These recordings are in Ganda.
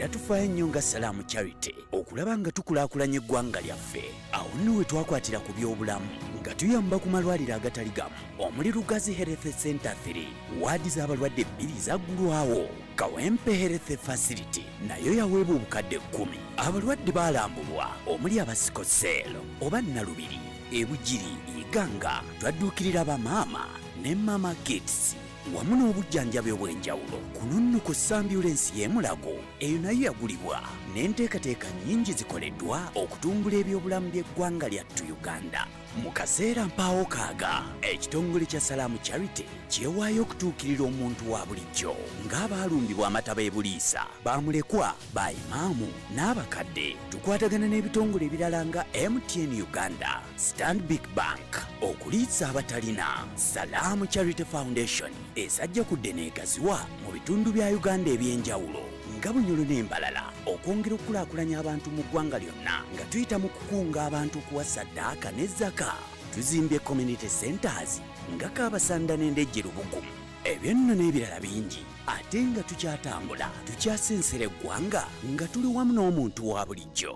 era tufaayo nnyo nga Salaamu Charity okulaba nga tukulaakulanya eggwanga lyaffe. Awo nno we twakwatira ku by'obulamu nga tuyamba ku malwaliro agatali gamu omuli Lugazi Health Center 3, waadi z'abalwadde 2 zaggulwawo. Kawempe Health Facility nayo yaweebwa obukadde 10. Abalwadde baalambulwa omuli abasikoselo oba Nalubiri, Ebugiri, Iganga twadduukirira bamaama ne Mama Kids wamu n'obujjanjabi obw'enjawulo. Kuno nno ku ambulensi y'e Mulago eyo nayo yagulibwa n'enteekateeka nnyingi zikoleddwa okutumbula ebyobulamu by'eggwanga lyattu Uganda. Mu kaseera mpaawo kaaga ekitongole kya Salaamu Charity kyewaayo okutuukirira omuntu wa bulijjo ng'abaalumbibwa amataba ebuliisa, baamulekwa, baimaamu n'abakadde. Tukwatagana n'ebitongole ebirala nga MTN Uganda, Stanbic Bank, okuliisa abatalina. Salaamu Charity Foundation esajja kudde neegaziwa mu bitundu bya Uganda eby'enjawulo nga Bunyoro n'Embalala okwongera okukulaakulanya abantu mu ggwanga lyonna nga tuyita mu kukunga abantu okuwa ssaddaaka ne zaka. Tuzimbye community centers nga Kaabasanda n'Endejje Lubugumu. Ebyo nno n'ebirala bingi ate nga tukyatambula tukyasensera eggwanga nga tuli wamu n'omuntu wa bulijjo.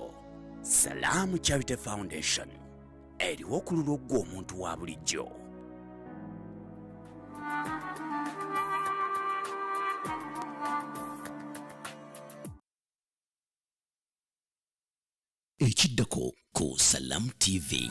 Salaamu Charity Foundation eriwo okulula oggwa omuntu wa bulijjo. Ekiddako ku Salaamu TV.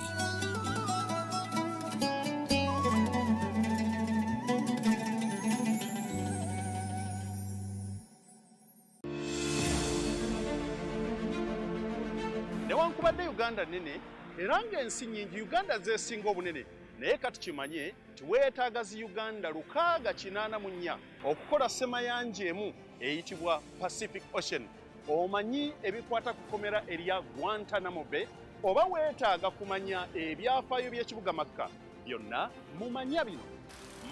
Newankubadde Uganda nene era ng'ensi nnyingi Uganda zeesinga obunene, naye kati kimanye tiweetaaga zi Uganda 684 okukola ssemayanja emu eyitibwa Pacific Ocean. Omanyi ebikwata ku kkomera erya Guantanamo Bay oba weetaaga kumanya ebyafaayo by'ekibuga Makka? Byonna mumanya bino.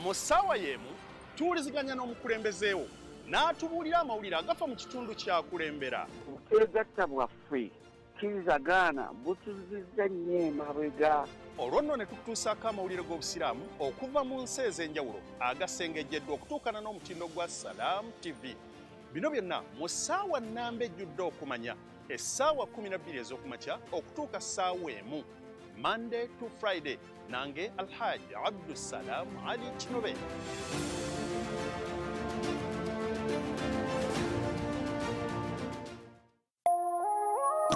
Mu ssaawa y'emu tuwuliziganya n'omukulembezeewo n'atubuulira amawulire agafa mu kitundu kyakulembera. Obwegatta bwaffe kirizagaana butuzizza nnyo emabega. Olwo nno ne tutuusaako amawulire g'obusiraamu okuva mu nsi ez'enjawulo agasengejjeddwa okutuukana n'omutindo gwa Salaamu TV. Bino byonna mu ssaawa nnamba ejjudde okumanya essaawa 12 ez'okumakya okutuuka ssaawa emu, Monday to Friday, nange Alhaji Abdussalam Ali Kinobe.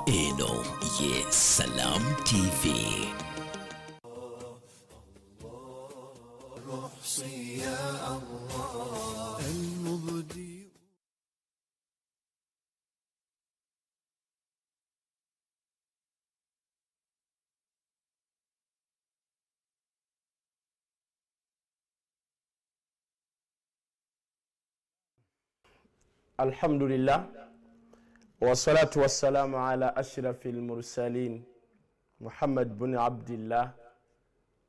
Eno ye Salaamu TV. Alhamdulillah wassalatu wassalamu ala ashrafil mursalin Muhammad bin Abdillah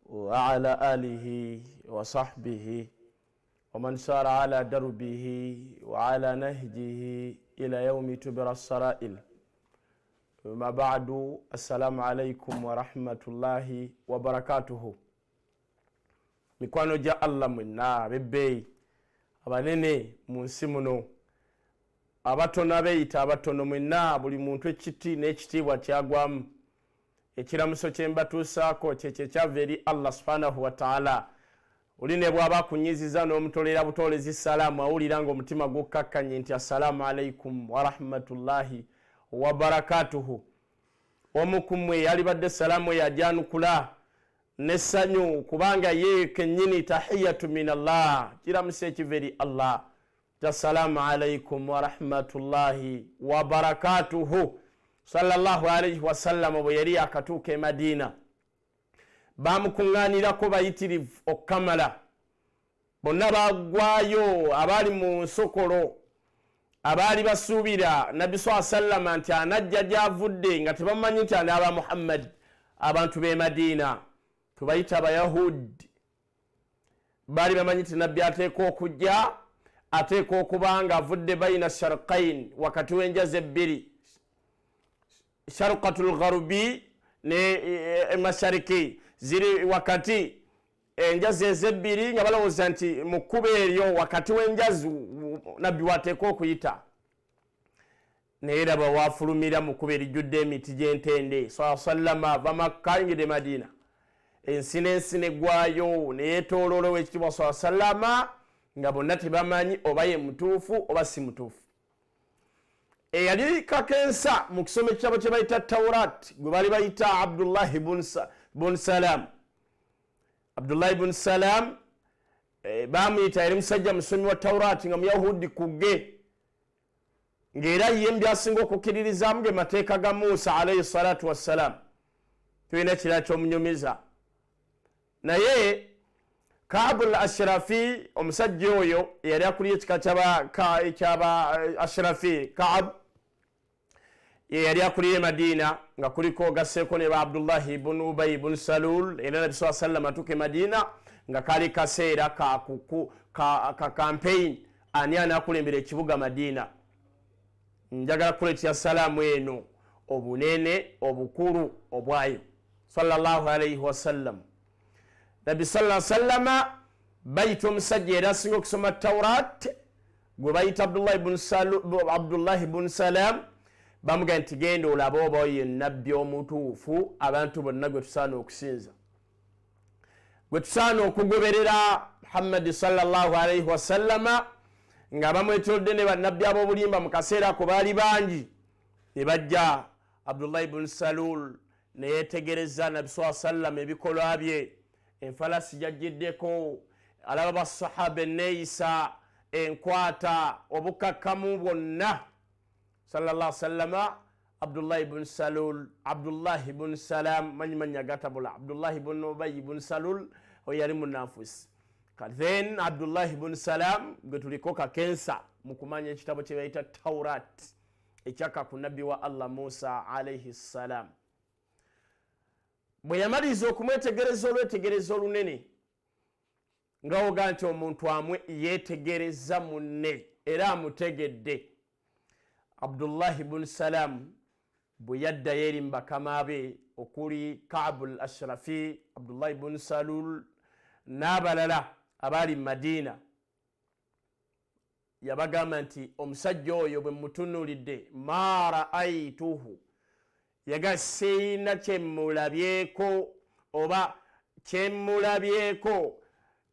wa ala alihi wa sahbihi wa man sara ala darbihi wa ala nahjihi ila yawmi tubra as-sara'il. Ma ba'du, assalamu alaykum wa rahmatullahi wa barakatuhu. Mikwano ja Allah mwenna bebbeyi abanene mu nsi muno, abatono abeyita abatono mwenna, buli muntu ekiti n'ekitiibwa kyagwamu. Ekiramuso kye mbatuusaako kye kyava eri Allah subhanahu wa ta'ala. Oli ne bw'aba akunyiziza n'omutolera butoolezi salaamu, awulira ng'omutima gukkakkanye nti assalamu alaykum wa rahmatullahi wa barakatuhu. Omu ku mmwe yalibadde salaamu yajjanukula n'essanyu kubanga ye kennyini tahiyatu min Allah, kiramuso ekiva eri Allah. Assalamu alaykum wa rahmatullahi wa barakatuhu. Sallallahu alayhi wa sallam bwe yali akatuuka e Madina, bamukuŋŋaanirako bayitirivu okkamala. Bonna baggwaayo, abaali mu nsokolo, abaali basuubira Nabbi sallama nti anajja gy'avudde nga tebamanyi nti anaaba Muhammad. Abantu b'e Madina tubayita Abayahudi, baali bamanyi nti Nabbi ateekwa okujja, ateekwa okuba nga avudde bayina sharqain, wakati w'enjazi ebbiri, sharqatul gharubi ne mashariki, ziri wakati enjazi ezebbiri, nga balowooza nti mu kkubo eryo wakati w'enjazi Nabbi wateekwa okuyita. neeraba wafulumira mu kuba erijjudde emiti gy'entende sallama ava Makka ayingidde Madina ensi n'ensi neggwayo neyeetooloola ow'ekitiibwa sallama nga bonna tebamanyi oba ye mutuufu oba si mutuufu. Eyali kakensa mu kisomo kyabo kye bayita Tawrat gwe bali bayita Abdullahi bun Salam. Abdullahi bun Salam bamuyita yali musajja musomi wa Tawrat nga muyahudi kugge ng'era ye mbyasinga okukkiririzaamu ge mateeka ga Musa alayhi salatu wassalam. Tulina kirala ky'omunyumiza naye Ka'b al-Ashrafi omusajja oyo yali akulira ekika ky'aba Ashrafi. Ka'b ye yali akulira Madina nga kuliko gasseeko ne ba Abdullahi ibn Ubay ibn Salul era Nabi sallallahu alayhi wasallam atuuka Madina nga kali kaseera ka campaign ani anaakulembera ekibuga Madina. Njagala kuleetera salaamu eno obunene obukulu obwayo sallallahu alayhi wasallam. Nabi sallallahu alayhi wasallam bayita omusajja era asinga okusoma Tawrat gwe bayita Abdullahi ibn Salam bamugamba nti genda olabe oba ye nabbi omutuufu abantu bonna gwe tusaana okusinza gwe tusaana okugoberera Muhammad sallallahu alayhi wasallam nga bamwetoolodde ne bannabbi ab'obulimba mu kaseera ako baali bangi ne bajja. Abdullahi ibn Salul ne yeetegereza Nabi sallallahu alayhi wasallam ebikolwa bye, enfalasi gyajjiddeko, alaba basahaba enneeyisa, enkwata, obukakkamu bwonna sallallahu alayhi wasallam. Abdullahi ibn Salul, Abdullahi ibn Salam manyi gatabula, Abdullahi ibn Ubay ibn Salul oyo yali munanfusi. Then Abdullahi ibn Salam gwe tuliko kakensa mu kumanya ekitabo kye bayita Tawrat ekyaka ku nabbi wa Allah Musa alayhi salam. Bwe yamaliza okumwetegereza olwetegereza olunene ng'awoga nti omuntu amwe yeetegereza munne era amutegedde, Abdullahi ibn Salam bwe yaddayo eri mu bakama be okuli Ka'b al-Ashrafi, Abdullahi ibn Salul n'abalala abaali mu Madina, yabagamba nti omusajja oyo bwe mutunuulidde ma ra'aytuhu, yaga sirina kyemulabyeko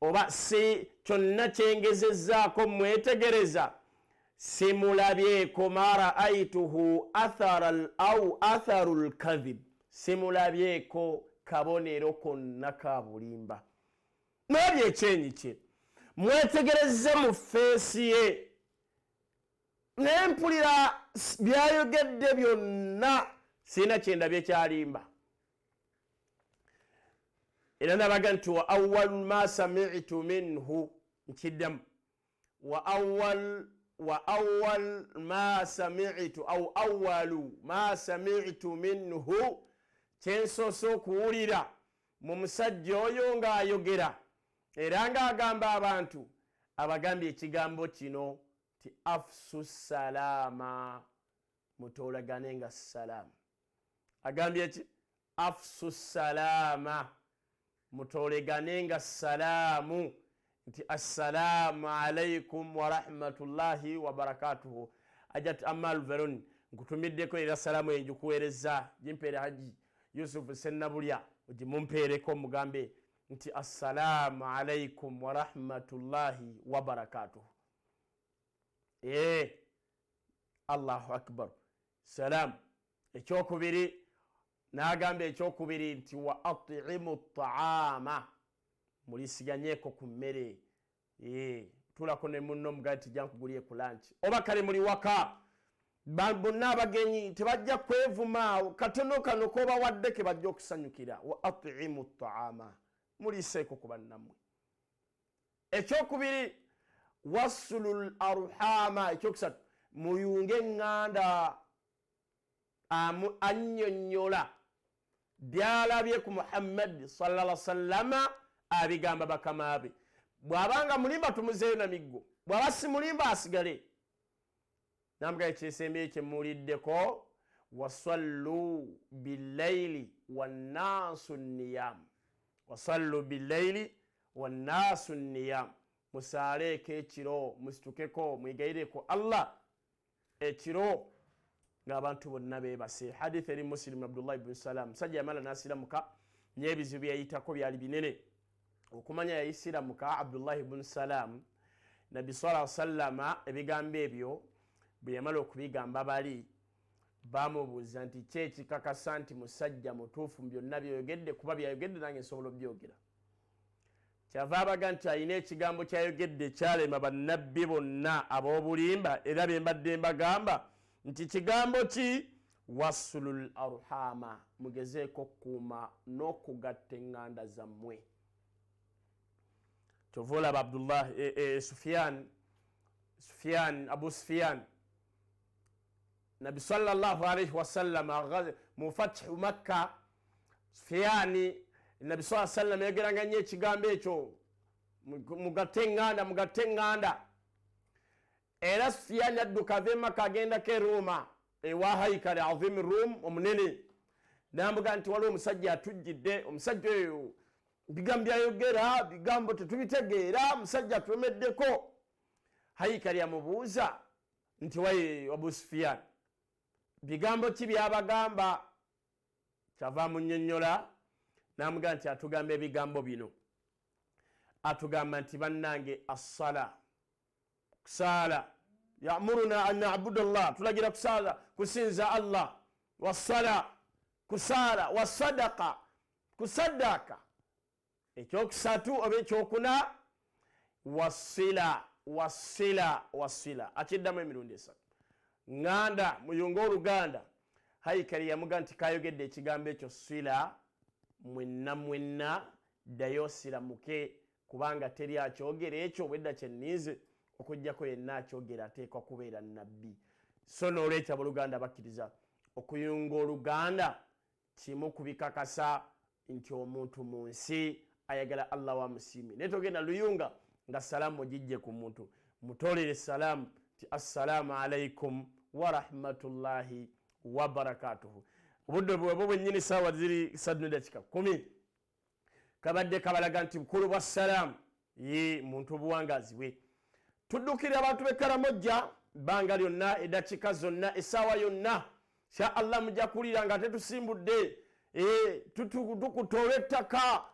oba si kyonna kyengezezzaako mwetegereza simulabyeko, ma ra'aytuhu atharu lkadhib, simulabyeko kabonero konna ka bulimba. Nabye ekyenyi kye mwetegereze mu feesi ye naye mpulira byayogedde byonna sirina kyendabye kyalimba. Era nabaga nti wa awwalu ma sami'tu minhu, nkiddamu wa awwal ma sami'tu au awwalu ma sami'tu minhu, kyensoose okuwulira mu musajja oyo ng'ayogera era ng'agamba abantu, abagambye ekigambo kino ti afsu salama, mutoolaganenga salaamu. Agambye ki? Afsu salama, mutoleganenga salaamu, nti assalaamu alaykum wa rahmatullahi wa barakatuhu. Ajat Amal Veron nkutumiddeko era salaamu enjikuweereza jimpeere Haji Yusuf Sennabulya ogimumpeereko mugambe nti assalaamu alaykum wa rahmatullahi wa barakatuhu. Allahu akbar. Salaamu. Ekyokubiri n'agamba ekyokubiri nti wa at'imu ta'ama, mulisiganyeko ku mmere. Tulako ne munno mugabe tijja nkugulye ku lunch oba kale muli waka bonna abagenyi tebajja kwevuma katono kano koba wadde ke bajja okusanyukira. Wa at'imu ta'ama, muliseeko ku bannammwe. Ekyokubiri wasulul arhama, ekyokusatu muyunge eŋŋanda, annyonnyola byalabye ku Muhammad sallallahu alaihi wasallam abigamba bakama be. Bw'abanga mulimba tumuzeeyo na miggo, bw'aba si mulimba asigale. Namugaye kyesembe kye muliddeko wasallu billayli wannaasu niyam, wasallu billayli wannaasu niyam, musaaleeko ekiro, musitukeko mwegayireko Allah ekiro ng'abantu bonna beebase. Hadith eri Muslim Abdullah ibn Salam musajja yamala n'asiramuka n'ebizibu bye yayitako byali binene. Okumanya yayisiramuka Abdullah ibn Salam Nabi sallallahu alaihi wasallam ebigambo ebyo bwe yamala okubigamba bali bamubuuza nti kyekikakasa nti musajja mutuufu mu byonna byayogedde kuba byayogedde nange nsobola obyogera. Kyava abaga nti alina ekigambo kyayogedde kyalema bannabbi bonna ab'obulimba era bye mbadde mbagamba nti kigambo ki wasulul arhama mugezeeko okukuuma n'okugatta eŋŋanda zammwe. Kyova olaba Abdullah Abu Sufyan Nabi sallallahu alayhi wasallam mu fathu Makka Sufyani Nabi sallallahu alayhi wasallam yageranga nnyo ekigambo ekyo mugatte eŋŋanda. Era Sufyani adduka ave Makka agendako e Roma ewa haikali azim Rum omunene n'ambuga nti waliwo omusajja atujjidde. Omusajja oyo bigambo byayogera bigambo tetubitegeera, musajja atuwemeddeko. Haikali yamubuuza nti waye Abu Sufyan bigambo ki byabagamba? Kyava munnyonnyola n'amuga nti atugamba ebigambo bino. Atugamba nti bannange assala kusaala ya'muruna an na'budu Allah tulagira kusaala kusinza Allah wassala kusaala wasadaqa kusaddaaka ekyokusatu oba ekyokuna wasila akiddamu emirundi esatu ŋŋanda muyunga oluganda. Haikali yamuga nti kayogedde ekigambo ekyo sila mwenna ddayo osiramuke kubanga teri akyogera ekyo bwedda kyennize okujjako yenna akyogera ateekwa kubeera nabbi. So n'olwekyo abooluganda bakkiriza okuyunga oluganda kimu kubikakasa nti omuntu mu nsi ayagala Allah wamusiimi. Naye togenda luyunga nga salaamu ogijje ku muntu mutoolere salaamu ti assalaamu alaikum wa rahmatullahi wa barakatuhu. Obudde bwebwo bwennyini saawa ziri 3:10 kabadde kabalaga nti bukulu bwa salaamu ye muntu obuwangazi bwe. Tuddukira abantu b'Ekaramoja bbanga lyonna eddakiika zonna essaawa yonna sha Allah mujja kuwulira nga tetusimbudde tukutoola ettaka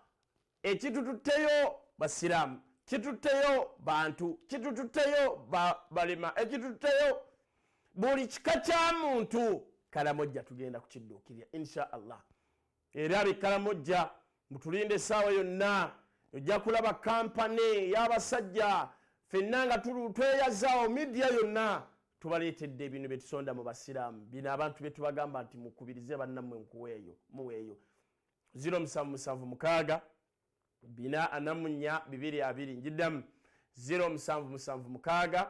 ekitututteyo basiraamu, kitutteyo bantu, kitututteyo balema, ekitutteyo buli kika kya muntu. Karamoja tugenda kukidduukirira insha Allah. Era ab'Ekaramoja mutulinde essaawa yonna ojja kulaba kampani y'abasajja ffenna nga tweyazaawo midiya yonna tubaleetedde ebintu bye tusonda mu basiraamu. Bino abantu bye tubagamba nti mukubirize bannammwe muweeyo 077 444 njiddamu 077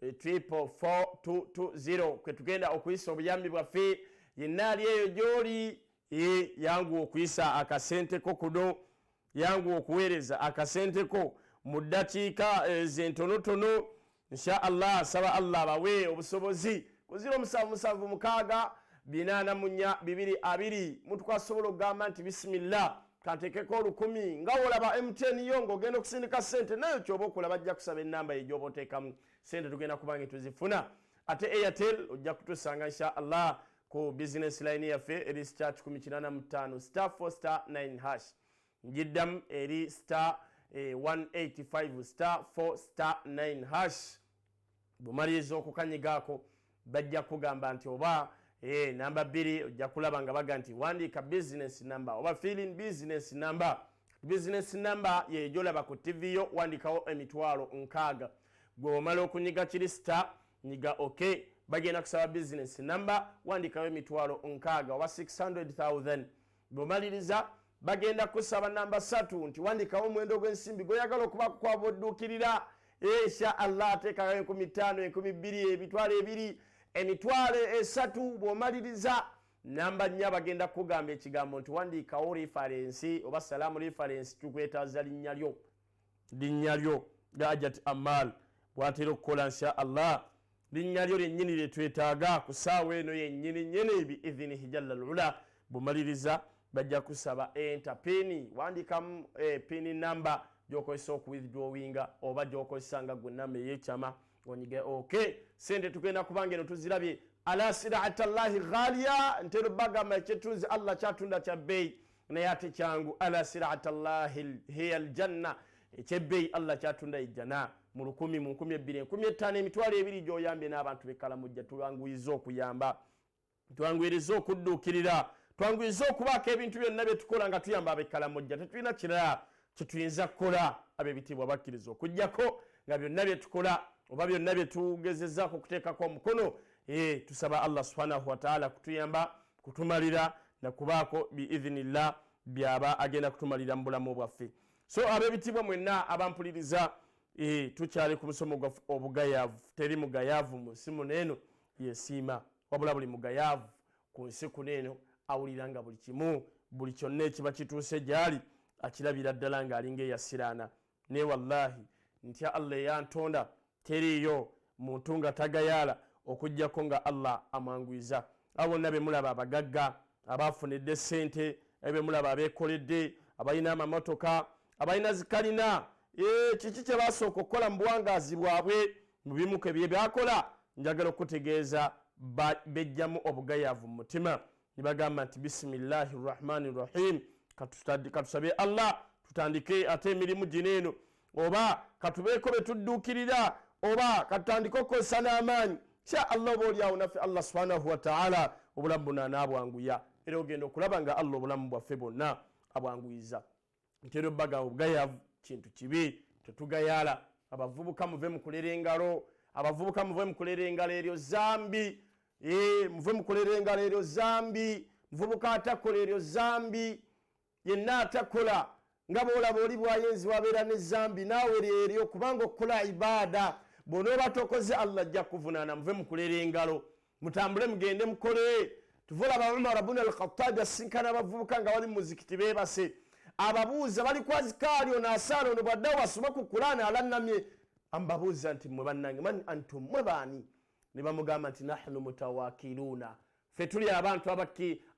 444 kwe tugenda okuyisa obuyambi bwaffe. Yenna ali eyo gy'oli yangu okuyisa akasenteko kuno, yangu okuweereza akasenteko mu ddakiika zentonotono insha Allah. Saba Allah abawe obusobozi ku 077 444 muntu kwasobola okugamba nti bisimillah kantekeko 1000 nga olaba MTN yo ng'ogenda okusindika sente nayo kyoba okulaba ajja kusaba ennamba y'egyoba oteekamu sente tugenda kubanga tuzifuna. Ate Airtel ojja kutusanga insha Allah ku business line yaffe eri star 185 star 4 star 9 hash njiddamu eri star 185 star 4 star 9 hash. Bumaliriza okukanyigaako bajja kugamba nti oba namba 2 ojja kulaba nga baga nti wandiika business number oba filling business number. Business number yejolaba ku TV yo wandikawo emitwalo 6. Gwe omala okunyiga kiri star nyiga okay bagenda kusaba business number wandikawo emitwalo 6 oba 600,000. Bumaliriza bagenda kusaba namba 3 nti wandikawo omwendo gw'ensimbi goyagala okuba kwabodduukirira insha Allah ateekayo 15,000 20,000 emitwalo 2 emitwalo 3. bw'omaliriza namba 4 bagenda kugamba ekigambo nti wandikawo reference oba salaamu reference tukwetaaza linnya lyo Gajat Amal bw'atera okukola insha Allah linnya lyo lyennyini lye twetaaga ku ssaawa eno yennyini biidhinihi jalla al-ula. Bumaliriza bajja kusaba enter pin wandikamu pin number gyokozesa okuwithdrawinga oba gyokozesa nga gwe namba eyekyama onyige okay. Sente tugenda kubanga eno tuzirabye ala sil'ati llahi ghaliya ntero bagamba ekyetunzi Allah kyatunda kya bbeeyi naye ate kyangu ala sil'ati llahi hiya aljanna ekyebbeeyi Allah kyatunda ijjana mu 1000 mu 2000 15 emitwalo ebiri gy'oyambye n'abantu b'ekkalamujja twanguyiza okuyamba twanguyiriza okudduukirira twanguyiriza okubaako ebintu byonna bye tukola nga tuyamba ab'ekkalamujja tetulina kirala kyetuyinza kukola ab'ebitiibwa bakkiriza okuggyako nga byonna bye tukola oba byonna bye tugezezzaako okuteekako omukono tusaba Allah subhanahu wa ta'ala kutuyamba kutumalira nakubaako biidhinillah byaba agenda kutumalira mu bulamu bwaffe. So ab'ebitiibwa mwenna abampuliriza tukyali ku musomo gwaffe obugayaavu. Teri mugayaavu mu nsi muneeno yesiima wabula buli mugayaavu ku nsi kuneeno awulira nga buli kimu buli kyonna ekiba kituuse gy'ali akirabira ddala ng'alinga eyasiraana. Ne wallahi ntya Allah eyantonda teriyo muntu nga tagayaala okuggyako nga Allah amwanguyiza. Abo bonna be mulaba abagagga abafunidde ssente, be mulaba abeekoledde, abalina amamotoka, abalina zikalina, kiki kye basooka okukola mu buwangaazi bwabwe mu bimu ke bye bakola njagala okutegeeza bejjamu obugayaavu mu mutima ne bagamba nti bisimillahi rrahmani rrahim katusabe Allah tutandike ate emirimu gineeno oba katubeeko be tudduukirira oba katutandike okukozesa n'amaanyi kya Allah oba oliawo naffe Allah subhanahu wa ta'ala obulamu bonna anaabwanguya era ogenda okulaba nga Allah obulamu bwaffe bwonna abwanguyiza. Ntero bagamba obugayaavu kintu kibi tetugayaala. Abavubuka muve mu kulera engalo, abavubuka muve mu kulera engalo eryo zambi, muve mu kulera engalo eryo zambi, muvubuka atakola eryo zambi, yenna atakola nga bw'olaba oli bw'ayenzi wabeera ne zambi naawe eryo kubanga okukola ibaada bw'onooba tokoze Allah ajja kuvunaana. Muve mu kulera engalo mutambule mugende mukole. Tuvulaba Umar ibn al-Khattab asinkana abavubuka nga bali mu muzikiti beebase ababuuza bali ku azikaari ono asaala ono bwadde wasoma ku Qur'ani alannamye ambabuuza nti mwe bannange man antum mwe baani? Ne bamugamba nti nahnu mutawakiluuna, ffe tuli abantu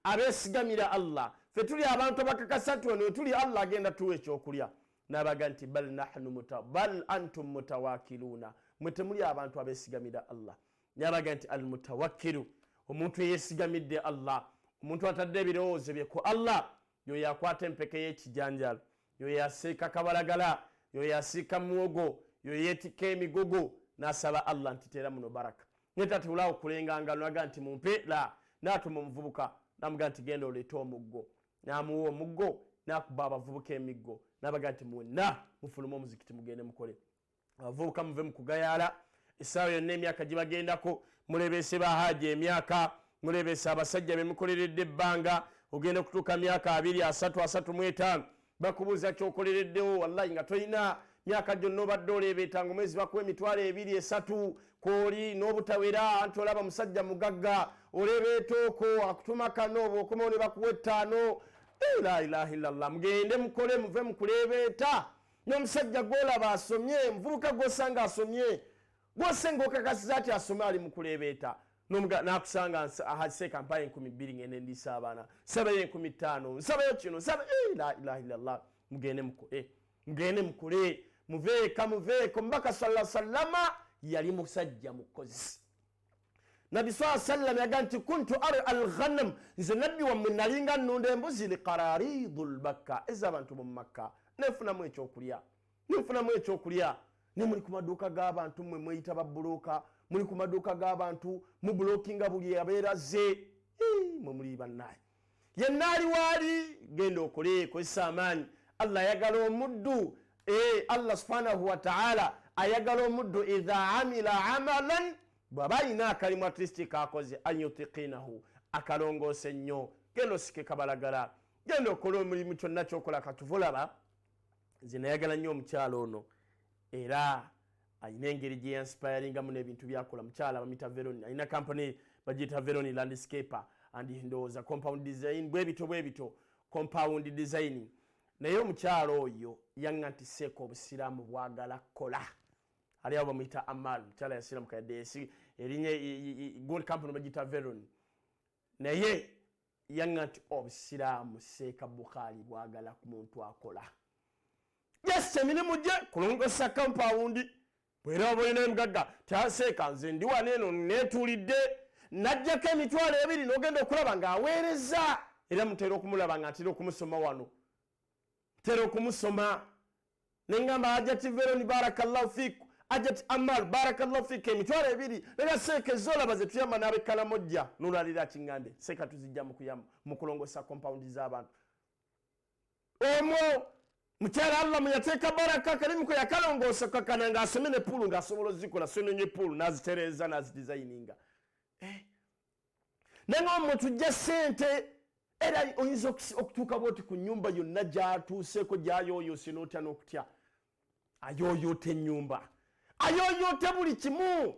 abeesigamira Allah, ffe tuli abantu abakakasa nti ono tuli Allah agenda tuwa ekyokulya. N'abaga nti bal antum mutawakiluuna, mwe temuli abantu abeesigamira Allah. N'abaga nti almutawakkilu, omuntu eyeesigamidde Allah, omuntu atadde ebirowoozo bye ku Allah, yo yakwata empeke y'ekijanjalo, yo yasiika kabalagala, yo yasiika muwogo, yo yeetikka emigogo n'asaba Allah nti teera muno baraka. Ne tatulaawo kulenganga naga nti mumpe la, n'atuma omuvubuka n'amuga nti genda oleete omuggo, n'amuwa omuggo n'akuba abavubuka emiggo n'abaga nti mwenna mufuluma omuzikiti mugende mukole. Abavubuka muve mu kugayaala, essaawa yonna emyaka gibagendako, mulebeese bahaaji emyaka, mulebeese abasajja be mukoleredde ebbanga ogenda okutuuka myaka 2, 3, 35 bakubuuza kyokolereddewo wallahi nga tolina myaka gyonna obadde oleebeetanga omwezi bakuwa emitwalo 2, 3 kooli n'obutawera anti olaba musajja mugagga oleebeeta okwo akutuma kano oba okomawo ne bakuwa 5. La ilaha illallah, mugende mukole muve mu kuleebeeta. N'omusajja gw'olaba asomye, muvubuka gw'osanga asomye, gw'osenga okakasiza ati asome ali mu kuleebeeta n'akusanga ahase kampani 2,000 ngende ndiisa abaana, nsabayo 15,000, nsabayo kino, nsabayo la ilaha illallah. Mugende mukole muveeko. Mubaka sallallahu sallama yali musajja mukozi. Nabi sallallahu sallam yaga nti kuntu al-ghanam, nze nabbi wammwe nalinga nnunda embuzi liqararidul bakka, ez'abantu mu Makka. Nefunamu ekyokulya ne muli ku maduuka g'abantu mmwe mweyita babbulooka, muli ku maduuka g'abantu mubulookinga buli abeeraze mwe muli bannaye. Yenna ali waali genda okole, kozesa amaanyi. Allah ayagala omuddu, Allah subhanahu wa ta'ala ayagala omuddu idha amila amalan, bw'aba alina akalimu atlisti kakoze an yutiqinahu, akalongoose nnyo. Genda osike kabalagala, genda okola omulimu kyonna kyokola. Katuvulaba nze nayagala nnyo omukyalo ono era alina engeri gye yansipayaringamu n'ebintu byakola. Mukyala bamita Veroni, alina kampani bagiyita Veroni Landscaper and ndowooza compound design bwe bito compound designing. Naye omukyalo oyo yanga nti seeko obusiraamu bwagala kola. Ali abo bamuyita Amal, mukyala yasira mu kadesi erinnya gold company bagiyita Veroni. Naye yanga nti obusiraamu seeka Bukhari bwagala ku muntu akola. Yes, emirimu gye kulongosa compound. Bwera obulina emugagga taseeka nze ndi wano eno neetuulidde najjako emitwalo 2 n'ogenda okulaba ng'aweereza era mutera okumulaba nga ntera okumusoma wano tera okumusoma nengamba ajati veroni barakallahu fik ajati amal barakallahu fik emitwalo 2 nega seeke zolaba ze tuyamba n'abekkalamojja n'olwalira kiŋŋambe seeka tuzijja mu kulongosa compound z'abantu omwo mukyala Allah muyateeka baraka kalimu kwe yakalongoosa kakana ng'asome ne pulu ng'asobola ozikola sonenye pulu n'azitereeza n'azidesigninga nange omwo tujja ssente era oyinza okutuuka bwoti ku nnyumba yonna gy'atuuseeko gy'ayooyoose n'otya n'okutya ayooyoote ennyumba ayooyoote buli kimu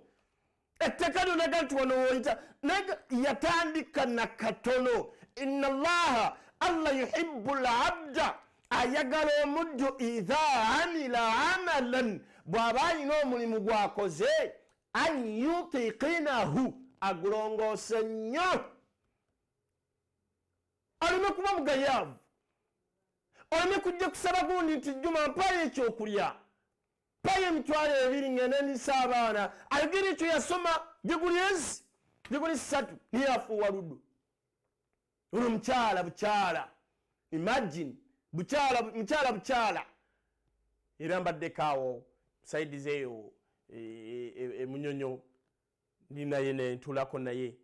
etteka lyonaga nti wano woyita naga yatandika na katono inna allaha allah yuhibbu labda ayagala omuddu idha amila amalan bw'aba alina omulimu gwakoze an yutiqinahu agulongoose nnyo aleme kuba mugayaavu oleme kujja kusaba gundi nti jjuma mpayo ekyokulya payo emitwalo 2 ngende ndisa abaana ayogera ekyo yasoma gyeguli 3 niyafuuwa luddu olwo mukyala bukyala imagine mukyala era mbaddeko awo saidi zeeyo emunyonyo ndi naye nentulako naye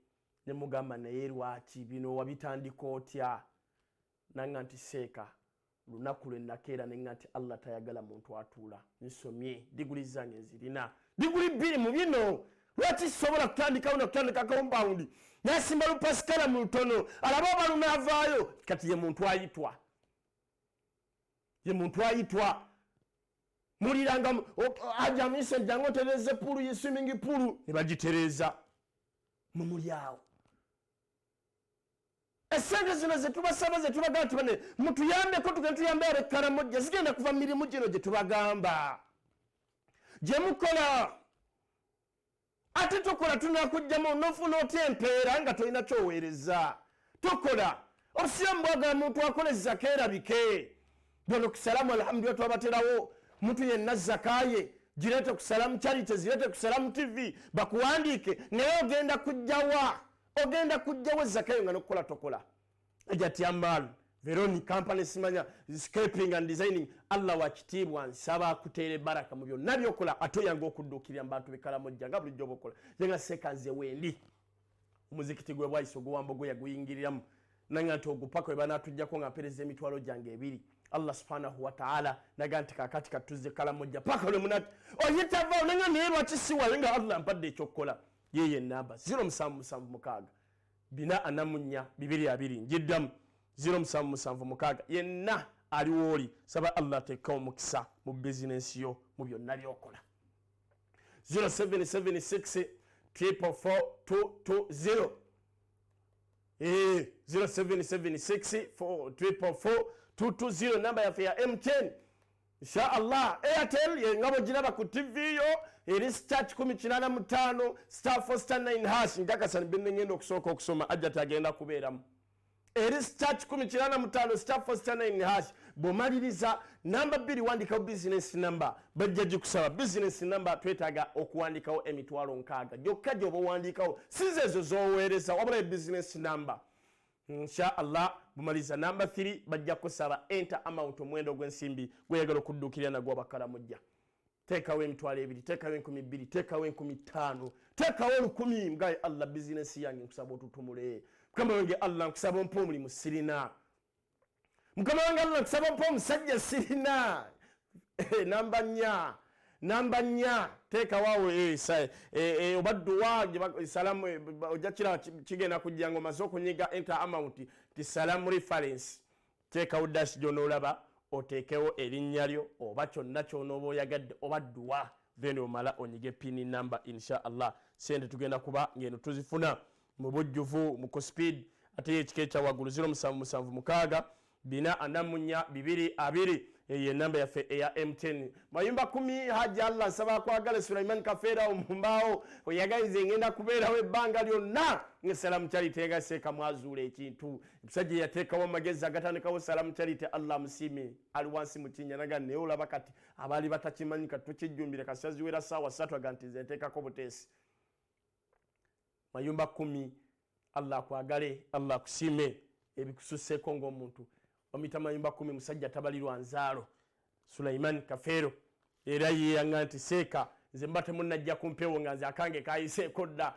nemugamba naye lwaki bino wabitandika otya nanga nti seeka lunaku lwe nakeera nenga nti Allah tayagala muntu atuula nsomye diguli zange nzirina diguli 2 mu bino lwaki sobola kutandika compound nasimba lupasikala mu lutono alaba obalunaavaayo kati ye muntu ayitwa muliranga ajamise jango tereze pulu ye swimming pool ne bagitereza mu mulyawo esente zino zetubasaba zetubagamba tubane mutuyambeko tugenda tuyambe abekkalamojja zigenda kuva mirimu gino gye tubagamba gye mukola ate tokola tunakujjamu nofuna otya empeera nga tolina kyoweereza tokola obusiyamu bwagala muntu akoleza keerabike bano kusalamu alhamdulillah twabaterawo muntu yenna zakaye girete kusalamu charity zirete kusalamu tv bakuwandiike naye ogenda kujjawa zakayo nga nokukola tokola ajati amalu veroni company simanya scraping and designing Allah wakitiibwa nsaba akuteere baraka mu byonna byokola atoyanga okudduukirira mu bantu bekalamojja nga bulijjo bokola yenga sekanze wendi omuzikiti gwe bwayiso guwambo gwe yaguyingiriramu nanga nti ogupako we banatujjako nga mpereza emitwalo gyange 2 Allah subhanahu wa ta'ala naga nti kakati katuze kalamojja paka lwe munati oyitava nanga naye lwaki siwayo nga Allah mpadde ekyokukola yeye namba 0776 444 22 njiddamu 0776 yenna aliwo oli saba Allah ateeka omukisa mu bizinesi yo mu byonna byokola 0776 444 0776 444 namba yaffe ya M10 insha Allah Airtel yengabo giraba ku TV yo eri star 185 star 4 hash ngakasana binne ngendo okusooka okusoma ajja tagenda kubeeramu eri star 185 star 4 hash bomaliriza namba 2 wandikawo business number bajja gikusaba business number twetaaga okuwandikawo emitwalo 6 gyokka gyoba wandikawo sizezo zoweereza wabula business number insha Allah bumaliza namba 3 bajja kusaba enter amount omwendo gw'ensimbi gweyagala okuddukirira nagwo abakalamojja teekawo emitwalo 2 teekawo 12 teekawo 15 teekawo 10 ngaye Allah business yange nkusaba otutumule mukama wange Allah nkusaba ompa omulimu sirina mukama wange Allah nkusaba ompa omusajja sirina namba 4 teekawo obadduwa salamu ojja kira kigenda kujja ngo maze okunyiga enter amount ti salamu reference teekawo dash gy'onoolaba oteekewo erinnya lyo oba kyonna ky'onooba oyagadde obadduwa then omala onyige pin number insha Allah sente tugenda kuba ngeno tuzifuna mu bujjuvu mu speed ate ekika ekya waggulu 0776 444 ye namba yaffe eya M10 mayumba 10 haji Allah nsaba kwagala Sulaiman Kafera omumbaawo oyagalize ngenda kubeerawo ebbanga lyonna ngesalamu charity egaseeka mwazuula ekintu ebisajja yateekawo amagezi agatandikawo salamu charity Allah musimi ali wansi mu kinnya naga naye olaba kati abaali batakimanyi kati tukijjumbire kasaziwera ssaawa 3 aganti zenteekako buteesi mayumba 10 Allah akwagale Allah akusime ebikususeeko ng'omuntu omita mayumba 10 musajja tabalirwa nzaalo Sulaiman Kafero era yeyanga nti seeka nze mba temunnajja kumpeewo nga nze akange kayiseeko dda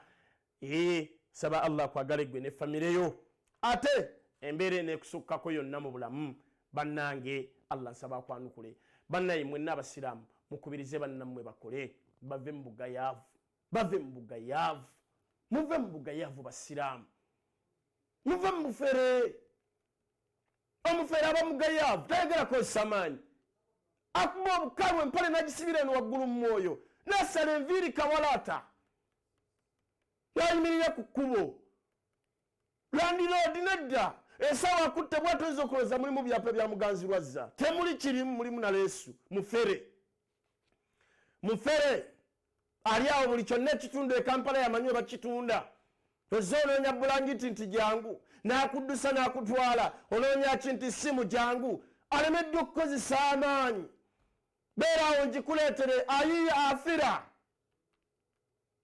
saba Allah akwagale gwe ne famire yo ate embeera enekusukkako yonna mu bulamu bannange Allah nsaba akwanukule bannaye mwenna abasiraamu mukubirize bannammwe bakole bave mu bugayaavu muve mu bugayaavu basiraamu muve mu bufere omufere aba mugayaavu tayagala kozesa maanyi akuba obukalu empale nagisibira eno waggulu mu mwoyo nasala enviiri kawalaata yayimirira ku kkubo landiroodi nedda esawa akutte bwatoyinza okulowooza mulimu byapa bya muganzi lwazza temuli kirimu mulimu na leesu mufere ali awo buli kyonna ekitundu ekampala yamanyi bakitunda oza onoonya bulangiti nti jangu n'akuddusa n'akutwala onoonya ki nti simu jangu alemeddwa okukozesa amaanyi beeraawo ngikuleetere ayiya afira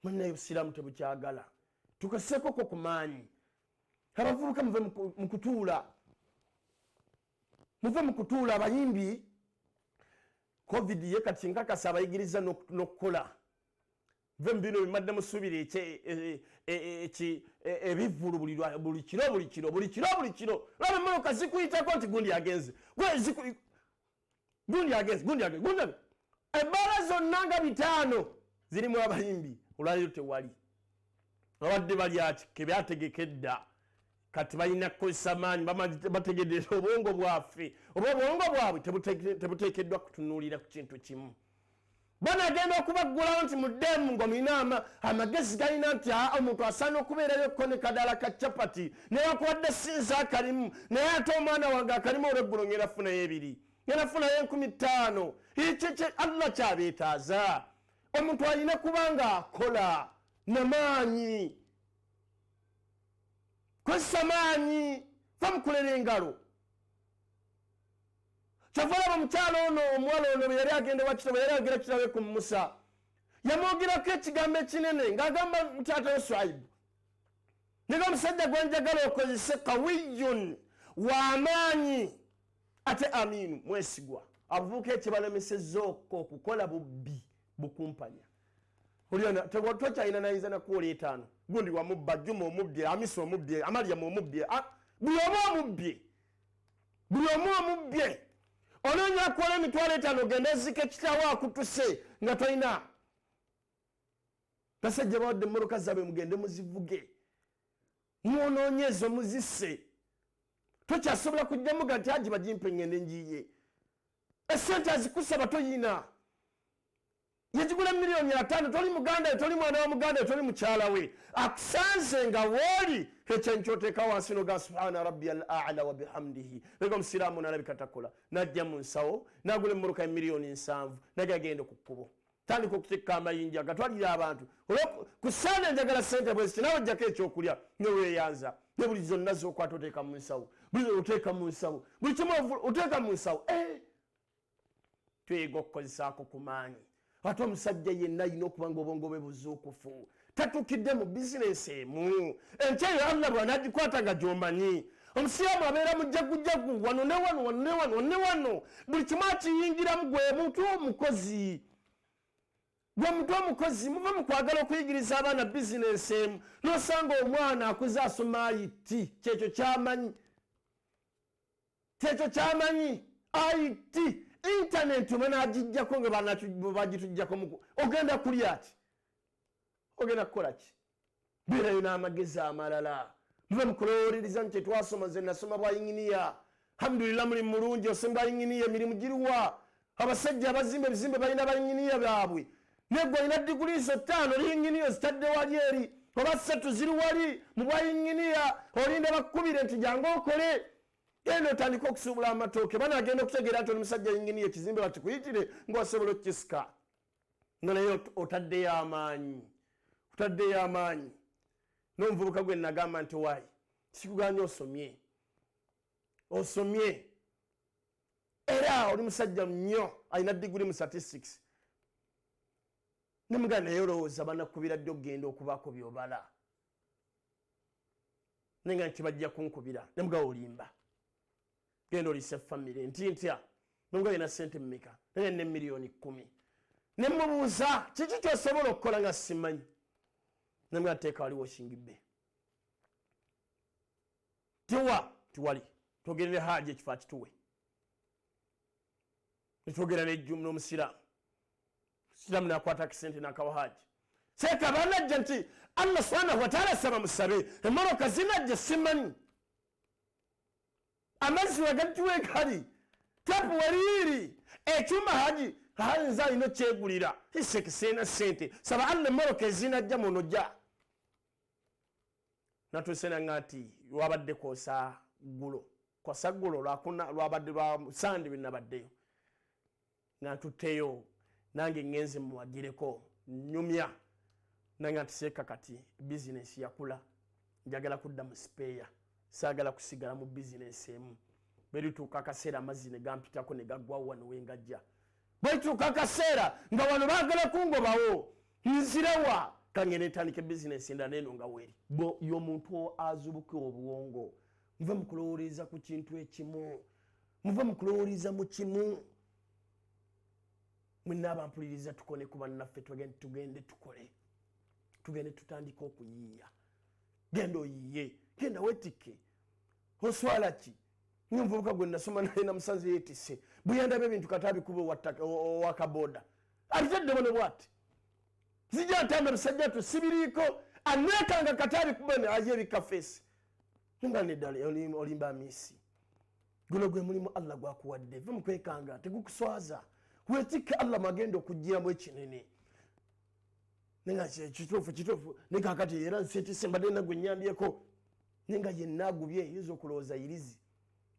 munnaye obusiraamu tebukyagala tukaseekoko ku maanyi abavubuka muve mu kutuula abayimbi covid ye kati nkakasa abayigiriza n'okukola ve mbino bimadde musubira ebivulu buli kiro laba emmotoka zikuyitako nti gundi agenze ebbaala zonna nga 5 zirimu abayimbi olwaliro tewali abadde bali ati kebyategekedda kati balina kukozesa maanyi bategeddeera obwongo bwaffe oba obwongo bwabwe tebuteekeddwa kutunuulira ku kintu kimu banagenda okubaggulawo nti muddemu ng'omulina amagezi galina nti omuntu asaana okubeerayo kone kadala ka capati newakuwadde sinza akalimu naye ate omwana wange akalimu olweggulo ngenda funayo 2 ngenda funayo 15 Allah kyabeetaaza omuntu alina kubanga akola namaanyi kozesa maanyi famukulera engalo kyavalaba omukyalo ono omuwala ono bwe yali agenda wakitabo yali agera kitabe ku Musa yamwogerako ekigambo ekinene ng'agamba mutaata we Swaibu nega omusajja gwenjagala okozese kawiyun w'amaanyi ate aminu mwesigwa abuvuuka ekibalemesezza okukola bubbi bukumpanya tokyalina nayinza nakuwola 5 gundi wamubba Juma omubbye Amisi omubbye Amaliyamu omubbye buli omu omubbye onoonya kuwola emitwalo 5 ogenda ezika ekitawo akutuse nga tolina basajja bawadde emmoloka zaabwe mugende muzivuge mwonoonye ezo muzisse tokyasobola kujjamuga nti aji bagimpe ngende njiye esente azikusaba toyina yagigula $5,000,000 toli muganda toli mwana wa muganda toli mukyala we akusanze nga wooli ekyenkyoteeka wansi noga subhana rabbiyal a'la wa bihamdihi lega omusiraamu nalabika takola najja mu nsawo nagula emmoloka $7,000,000 najja agenda ku kkubo tandika okutikka amayinja gatwalira abantu kusaana enjagala sente bweziti nawe ojjako ekyokulya neweeyanza ne buli zonna zokwata oteeka mu nsawo buli kimu oteeka mu nsawo tweyiga okukozesaako ku maanyi ate omusajja yenna alina okuba nga obwongo bwe buzuukufu tatukidde mu bizinesi emu enkyeyo Allah bw'anagikwata nga gy'omanyi omusiraamu abeera mujjagujagu wano ne wano buli kimu akiyingiramu gwe muntu omukozi muve mu kwagala okuyigiriza abaana bizinesi emu n'osanga omwana akuze asoma IT kyekyo kyamanyi IT internet omwana agijjako nga bagitujjako ogenda kulya ki ogenda kukola ki beerayo n'amagezi amalala muve mukulowoleriza nti twasoma nze nasoma bwayinginiya alhamdulillah mulimu mulungi osemba bayinginiya emirimu giriwa abasajja abazimba ebizimbe balina bayinginiya baabwe negwe olina diguli zo 5 liyinginiya zitadde wali eri oba 3 ziri wali mu bwayinginiya olinda bakkubire nti jangu okole eno otandika okusuubula amatooke banagenda okutegeera nti oli musajja yinginiya ekizimbe bakikuyitire ngaosobola okukisika nga naye otaddeyo amaanyi n'omuvubuka gwe nagamba nti waayi sikuganye osomye era oli musajja nnyo alina diguli mu statistics nemugana naye olowooza banakubira dde okugenda okubaako byobala nenga ntibajja kunkubira nemga olimba genda olise family ntintya nonga ina sente mmeka nenga ne milioni 10 nemubuuza kiki kyosobola okukola nga simanyi nemga teeka waliwo shingibbe tiwali togerere haji ekifo kituwe netwogera nejjumu n'omusiraamu siraamu nakwata kisente nakawa haji seeka banajja nti Allah subhanahu wa ta'ala saba musabe emmotoka zinajja simanyi amazzi wagatuwe kali tapu waliri ekyuma haji hanza ino kyegulira isekisena sente saba Allah emmotoka ezinajja munojja natusena ngati lwabadde kosa gulo lwabadde lwa sandi binabaddeyo natuteyo nange ngenze muwagireko nyumya nange ntiseeka kati business yakula njagala kudda mu spare saagala kusigala mu business emu berituuka akaseera amazzi ne gampitako ne gaggwawo wano wengajja bwetuuka akaseera nga wano baagala kungobawo nzirewa kange netandika business endala neno nga weeri y'omuntu azubuka obuwongo muve mukulowoleza ku kintu ekimu muve mukulowoleza mu kimu mwenna abampuliriza tukone ku bannaffe tugende tugende tutandika okuyiiya genda oyiye genda wetike oswala ki nyumvubuka gwe nasoma naye namusanze yeetisse buyandaba ebintu kati abikuba owakaboda abitadde bone bwati zijja ntamba bisajja tusibiriiko anekanga kati abikuba aye ebikafeesi nga neddala olimba amisi guno gwe mulimu Allah gwakuwadde ve mukwekanga tegukuswaza wetike Allah magendo okugiramu ekinene nenga kituufu nekakati era nseetise mbadde nagwe nyambyeko nenga yenna agubye yiza okulowooza irizi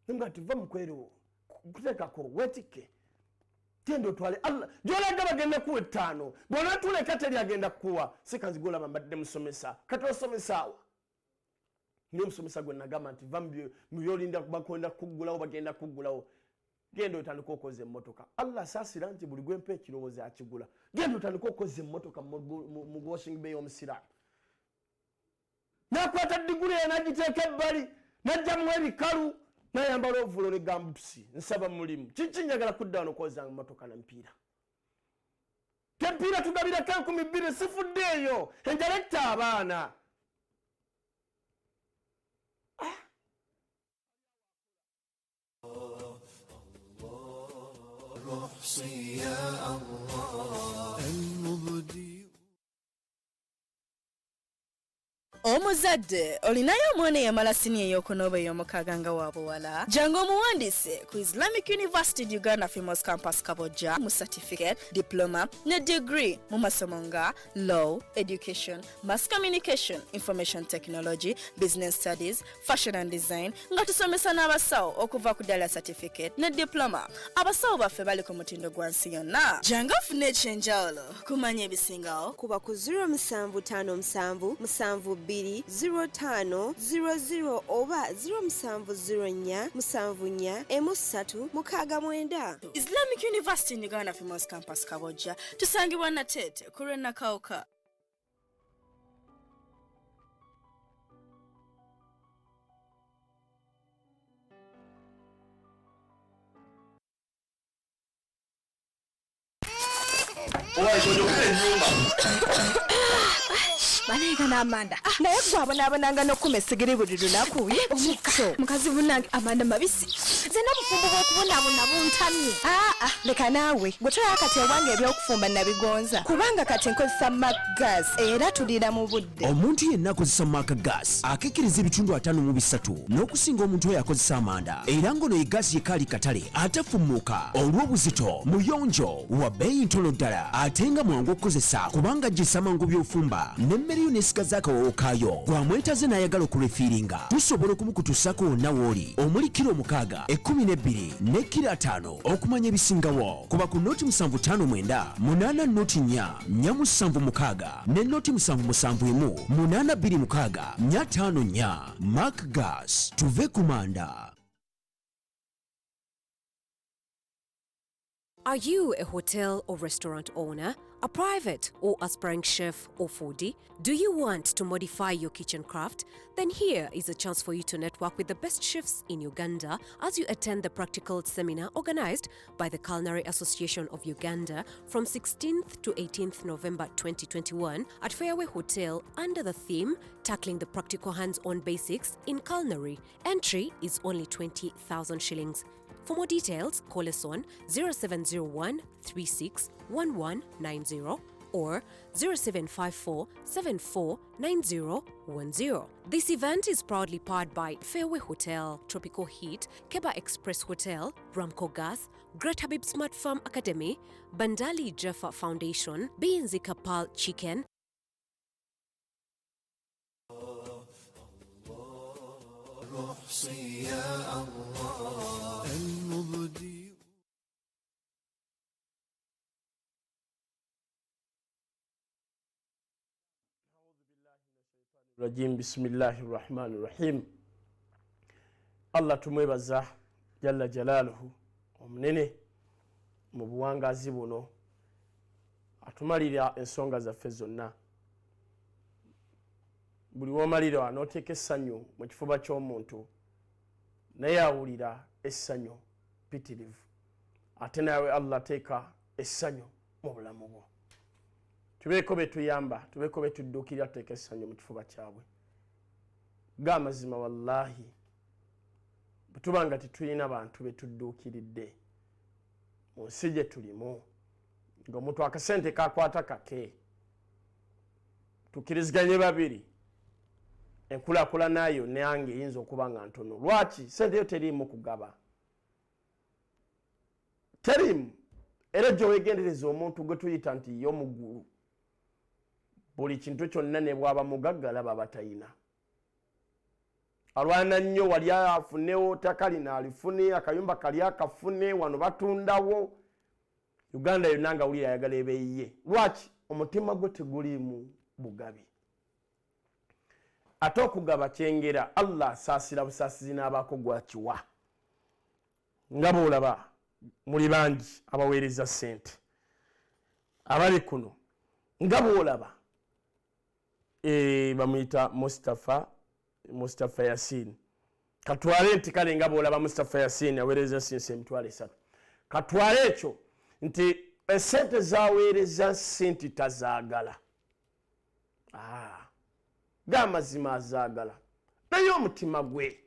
nenga tiva mukwero kuteekako wetike genda otwale Allah gyolaga bagenda kuwa 5 bwonatuleka teri agenda kukuwa sikanzigolaba mbadde musomesa kati osomesaawa niyo musomesa gwe nagamba nti va mubyolinda bakonda kuggulawo bagenda kuggulawo genda otandika okoza emmotoka Allah saasira nti buli gwempa ekirowoozo akigula genda otandika okoza emmotoka mu washing bay omusiraamu nakwata diguli yanagiteeka ebbali najjamu ebikalu nayambala ovulo ne gambutusi nsaba mulimu kiki njagala kudda wano okoza emmotoka nampiira tempiira tugabirako 2,000 sifuddeeyo enjalekta abaana يا الله المبدي omuzadde olinayo omwana eyamala sini ey'okunooba ey'omukaaga nga wabuwala jangu omuwandiise ku Islamic University Uganda Females Campus Kabojja mu certificate diploma ne degree mu masomo nga law, education, mass communication, information technology, business studies, fashion and design nga tusomesa n'abasawo okuva ku ddala certificate ne diploma. Abasawo baffe bali ku mutindo gwa nsi yonna. Jangu ofune ekyenjawulo kumanya ebisingawo kuba ku 0757 0500 oba 0704 74 Islamic University in Uganda Females Campus Kabojja tusangibwa Natete ku Lwenakawuka. Banega n'amanda naye gwabonabonanga n'okuma essigiri buli lunaku omukso mukazi bunange amanda mabisi zena obufumbo bw'okubonabona buntamye leka naawe gwe toyaka kati ewange ebyokufumba nabigonza kubanga kati nkozesa gas era tulira mu budde. Omuntu yenna akozesa gas akekereza ebitundu 53 n'okusinga omuntu oyo akozesa amanda era ngono gas yekaali katale atafumuuka olw'obuzito muyonjo wa bbeeyi ntono ddala ate nga mwangu okukozesa kubanga gisamangu by'ofumba n'emmere n'esigaza akawowo kaayo gwamwetaze n'ayagala okulefiiringa tusobola okumukutusako wonna w'oli omuli kilo 6 12 ne kilo 5 okumanya ebisingawo kuba ku noti 759 8 noti 4 476 ne noti 771 826 454 Mark Gas tuve kumanda. Are you a hotel or restaurant owner, a private or aspiring chef or foodie? Do you want to modify your kitchen craft? Then here is a chance for you to network with the best chefs in Uganda as you attend the practical seminar organized by the Culinary Association of Uganda from 16th to 18th November 2021 at Fairway Hotel under the theme Tackling the Practical Hands-on Basics in Culinary. Entry is only 20,000 shillings. For more details, call us on 0701 36 1190 or 0754 74 9010. This event is proudly powered by Fairway Hotel, Tropical Heat, Keba Express Hotel, Ramco Gas, Great Habib Smart Farm Academy, Bandali Jaffa Foundation, B&Z Kapal Chicken, روحي يا الله المبدي rajim bisimillahi rahmani rahim. Allah tumwebaza jalla jalaluhu omunene mu buwangazi buno atumalira ensonga zaffe zonna. Buli womalira anoteeka essanyu mu kifuba ky'omuntu naye awulira essanyu pitirivu, ate nawe Allah ateeka essanyu mu bulamu bwo. Tubeeko betuyamba, tubeeko betudduukirira tuteeka essanyu mu kifuba kyabwe. Ga mazima wallahi bwe tuba nga tetulina bantu betudduukiridde mu nsi gye tulimu, ng'omuntu akasente kakwata kake tukiriziganye babiri, enkulaakulana yo nange eyinza okuba nga ntono. Lwaki? Sente yo teriimu kugaba, teriimu. Era gyowegendereza omuntu gwe tuyita nti y'omugulu, buli kintu kyonna ne bwaba mugagga laba batayina. Alwana nnyo wali afunewo ttaka lino alifune, akayumba kali akafune, wano batundawo. Uganda yonna nga wulira ayagala ebeeyiye. Lwaki? Omutima gwe teguliimu bugabi. Ate okugaba kyengera, Allah asaasira busaasizi n'abaako gwakiwa. Nga bw'olaba muli bangi abaweereza ssente abali kuno, nga bw'olaba bamuyita Mustafa Yasin. Katwale nti kale nga bw'olaba Mustafa Yasin aweereza ssente emitwalo 3. Katwale ekyo nti essente zaweereza ssente tazaagala. Ga mazima azaagala, naye omutima gwe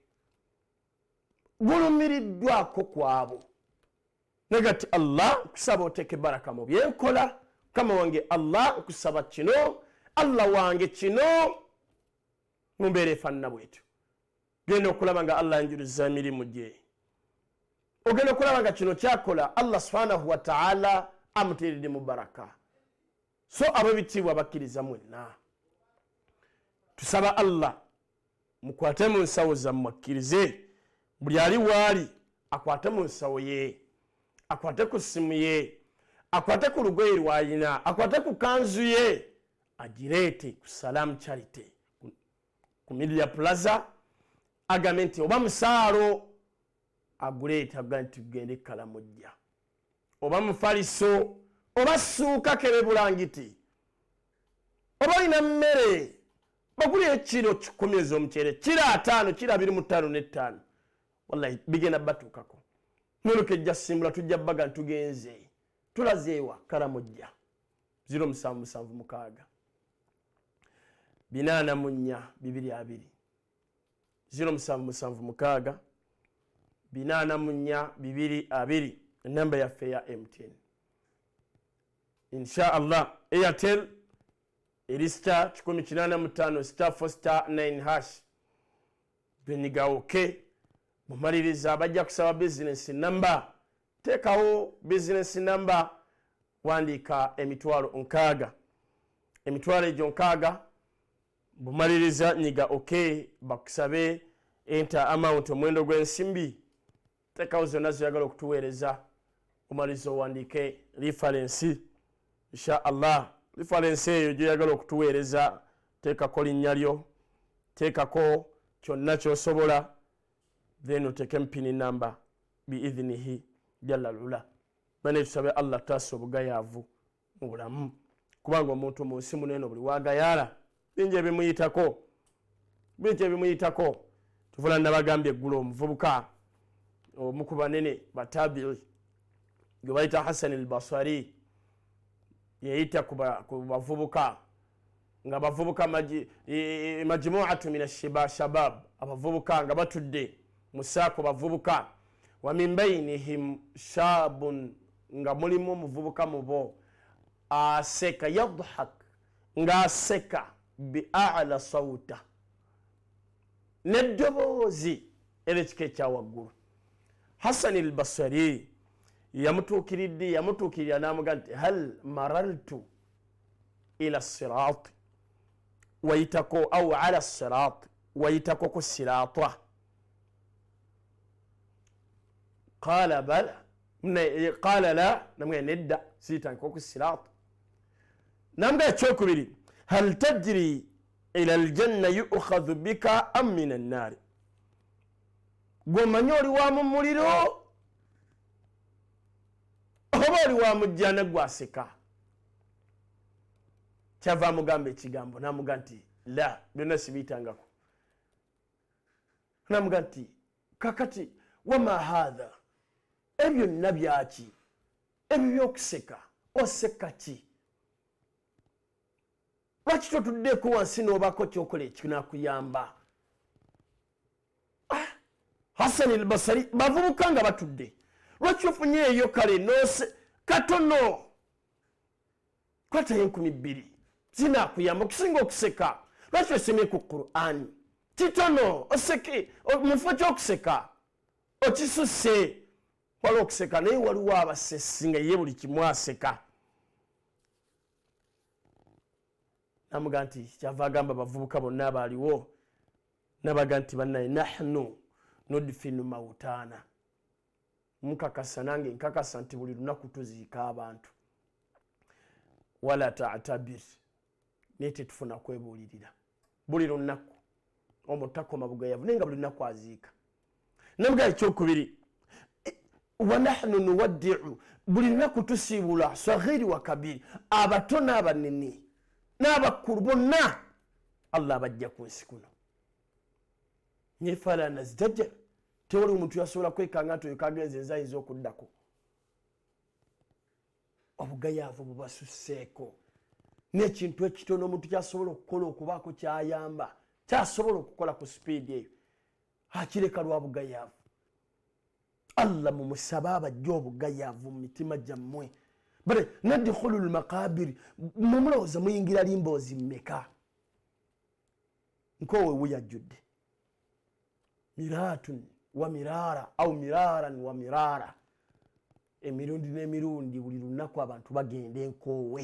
gulumiriddwako kwabo. Negati Allah nkusaba oteeke baraka mu byenkola. Kama wange Allah nkusaba kino, Allah wange kino, mumbeera efaanana bwetyo. Genda okulaba nga Allah anjuluza emirimu gye. Ogenda okulaba nga kino kyakola Allah subhanahu wa ta'ala amuteeredde mu baraka. So ab'ebitiibwa bakkiriza mwenna, tusaba Allah mukwate mu nsawo zammwe, akkirize buli ali waali akwate mu nsawo ye, akwate ku ssimu ye, akwate ku lugoye lwayina, akwate ku kanzu ye, agireete ku Salam Charity ku Media Plaza, agambe nti oba musaalo aguleeta, agambe nti tugende Kalamojja, oba mufaliso, oba ssuuka kebe bulangiti, oba olina mmere baguli ekiro 10 ez'omuceere, kiro 5, kiro 25 n'ettaano, wallahi bigenda batuukako. Noluka ejja simbula tujja baga ntugenze tulaze ewa Kalamojja 0776 84 220 0776 84 220 enamba yaffe ya MTN. Insha Allah Airtel eri star 185 star 4 star 9 hash. Beniga oke mumaliriza abajja kusaba business number, teekawo business number, wandiika emitwalo 6. Emitwalo egyo 6 bumaliriza nyiga oke bakusabe enter amount omwendo gw'ensimbi, teekawo zonna zoyagala okutuweereza, omaliza owandiike reference. Insha Allah reference eyo gyoyagala okutuweereza teekako linnya lyo, teekako kyonna ky'osobola, then oteeke mpini number biidhinihi jalla lula. bane tusabe Allah taso bugayavu mu bulamu kubanga omuntu mu nsi munene buli wagayala binje bimuyitako tuvula nabagambye eggulo omuvubuka omukuba nene batabi'i gwe bayita Hassan al-Basri yeyita ku bavubuka nga bavubuka majmu'atu min ash-shabab abavubuka nga batudde musaako bavubuka wa min bainihim shabun nga mulimu omuvubuka mubo aseka yadhak nga aseka bi'ala sawta neddobozi erikika ekyawaggulu. Hassan al-Basri yamutuukirira n'amuga nti hal marartu ila sirat wayitako au ala sirat wayitako ku sirata qala bala qala la namwe nedda sitanko ku sirata namga ekyokubiri hal tadri ila aljanna yu'khadhu bika am min an-nar gomanyi oli wa mu muliro oba oli wa mujjana gwaseka kyava mugamba ekigambo namuga nti la byonna sibiyitangako namuga nti kakati wama hadha ebyo nna byaki ebyo byokuseka oseka ki lwaki totuddeeko wansi n'obaako kyokola ekinakuyamba. Hassan al-Basri bavubuka nga batudde lwaki ofunye eyo kale nose katono kwatayo 2,000 zinakuyamba okusinga okuseka lwaki osomye ku Qur'an kitono oseke mufo kyokuseka okisuse waliwo okuseka naye waliwo abasesi nga ye buli kimu aseka. Namuga nti kyava agamba bavubuka bonna abaaliwo nabaga nti bannaye nahnu nudfinu mautana mukakasa nange nkakasa nti buli lunaku tuziika abantu wala ta'tabir nete tufuna kwebuulirira buli lunaku omutakoma bugayavu nenga buli lunaku aziika. Namuga ekyokubiri wa nahnu nuwaddi'u buli lunaku tusiibula saghiri wa kabiri abato n'abanene n'abakulu bonna Allah bajja ku nsi kuno nyefala nazdaja tewali omuntu yasobola kwekanga nti oyo kagenze nzayinza okuddako. Obugayavu bubasusseeko n'ekintu ekitono omuntu kyasobola okukola okubaako kyayamba kyasobola okukola ku sipiidi eyo akireka lwa bugayavu. Allah mumusaba abajja obugayavu mu mitima gyammwe bale nadkhulu lmaqabiri mumulowooza muyingira limboozi mmeka nkowe wuyajjudde miratun wa mirara au miraran wa mirara emirundi n'emirundi buli lunaku abantu bagenda enkoowe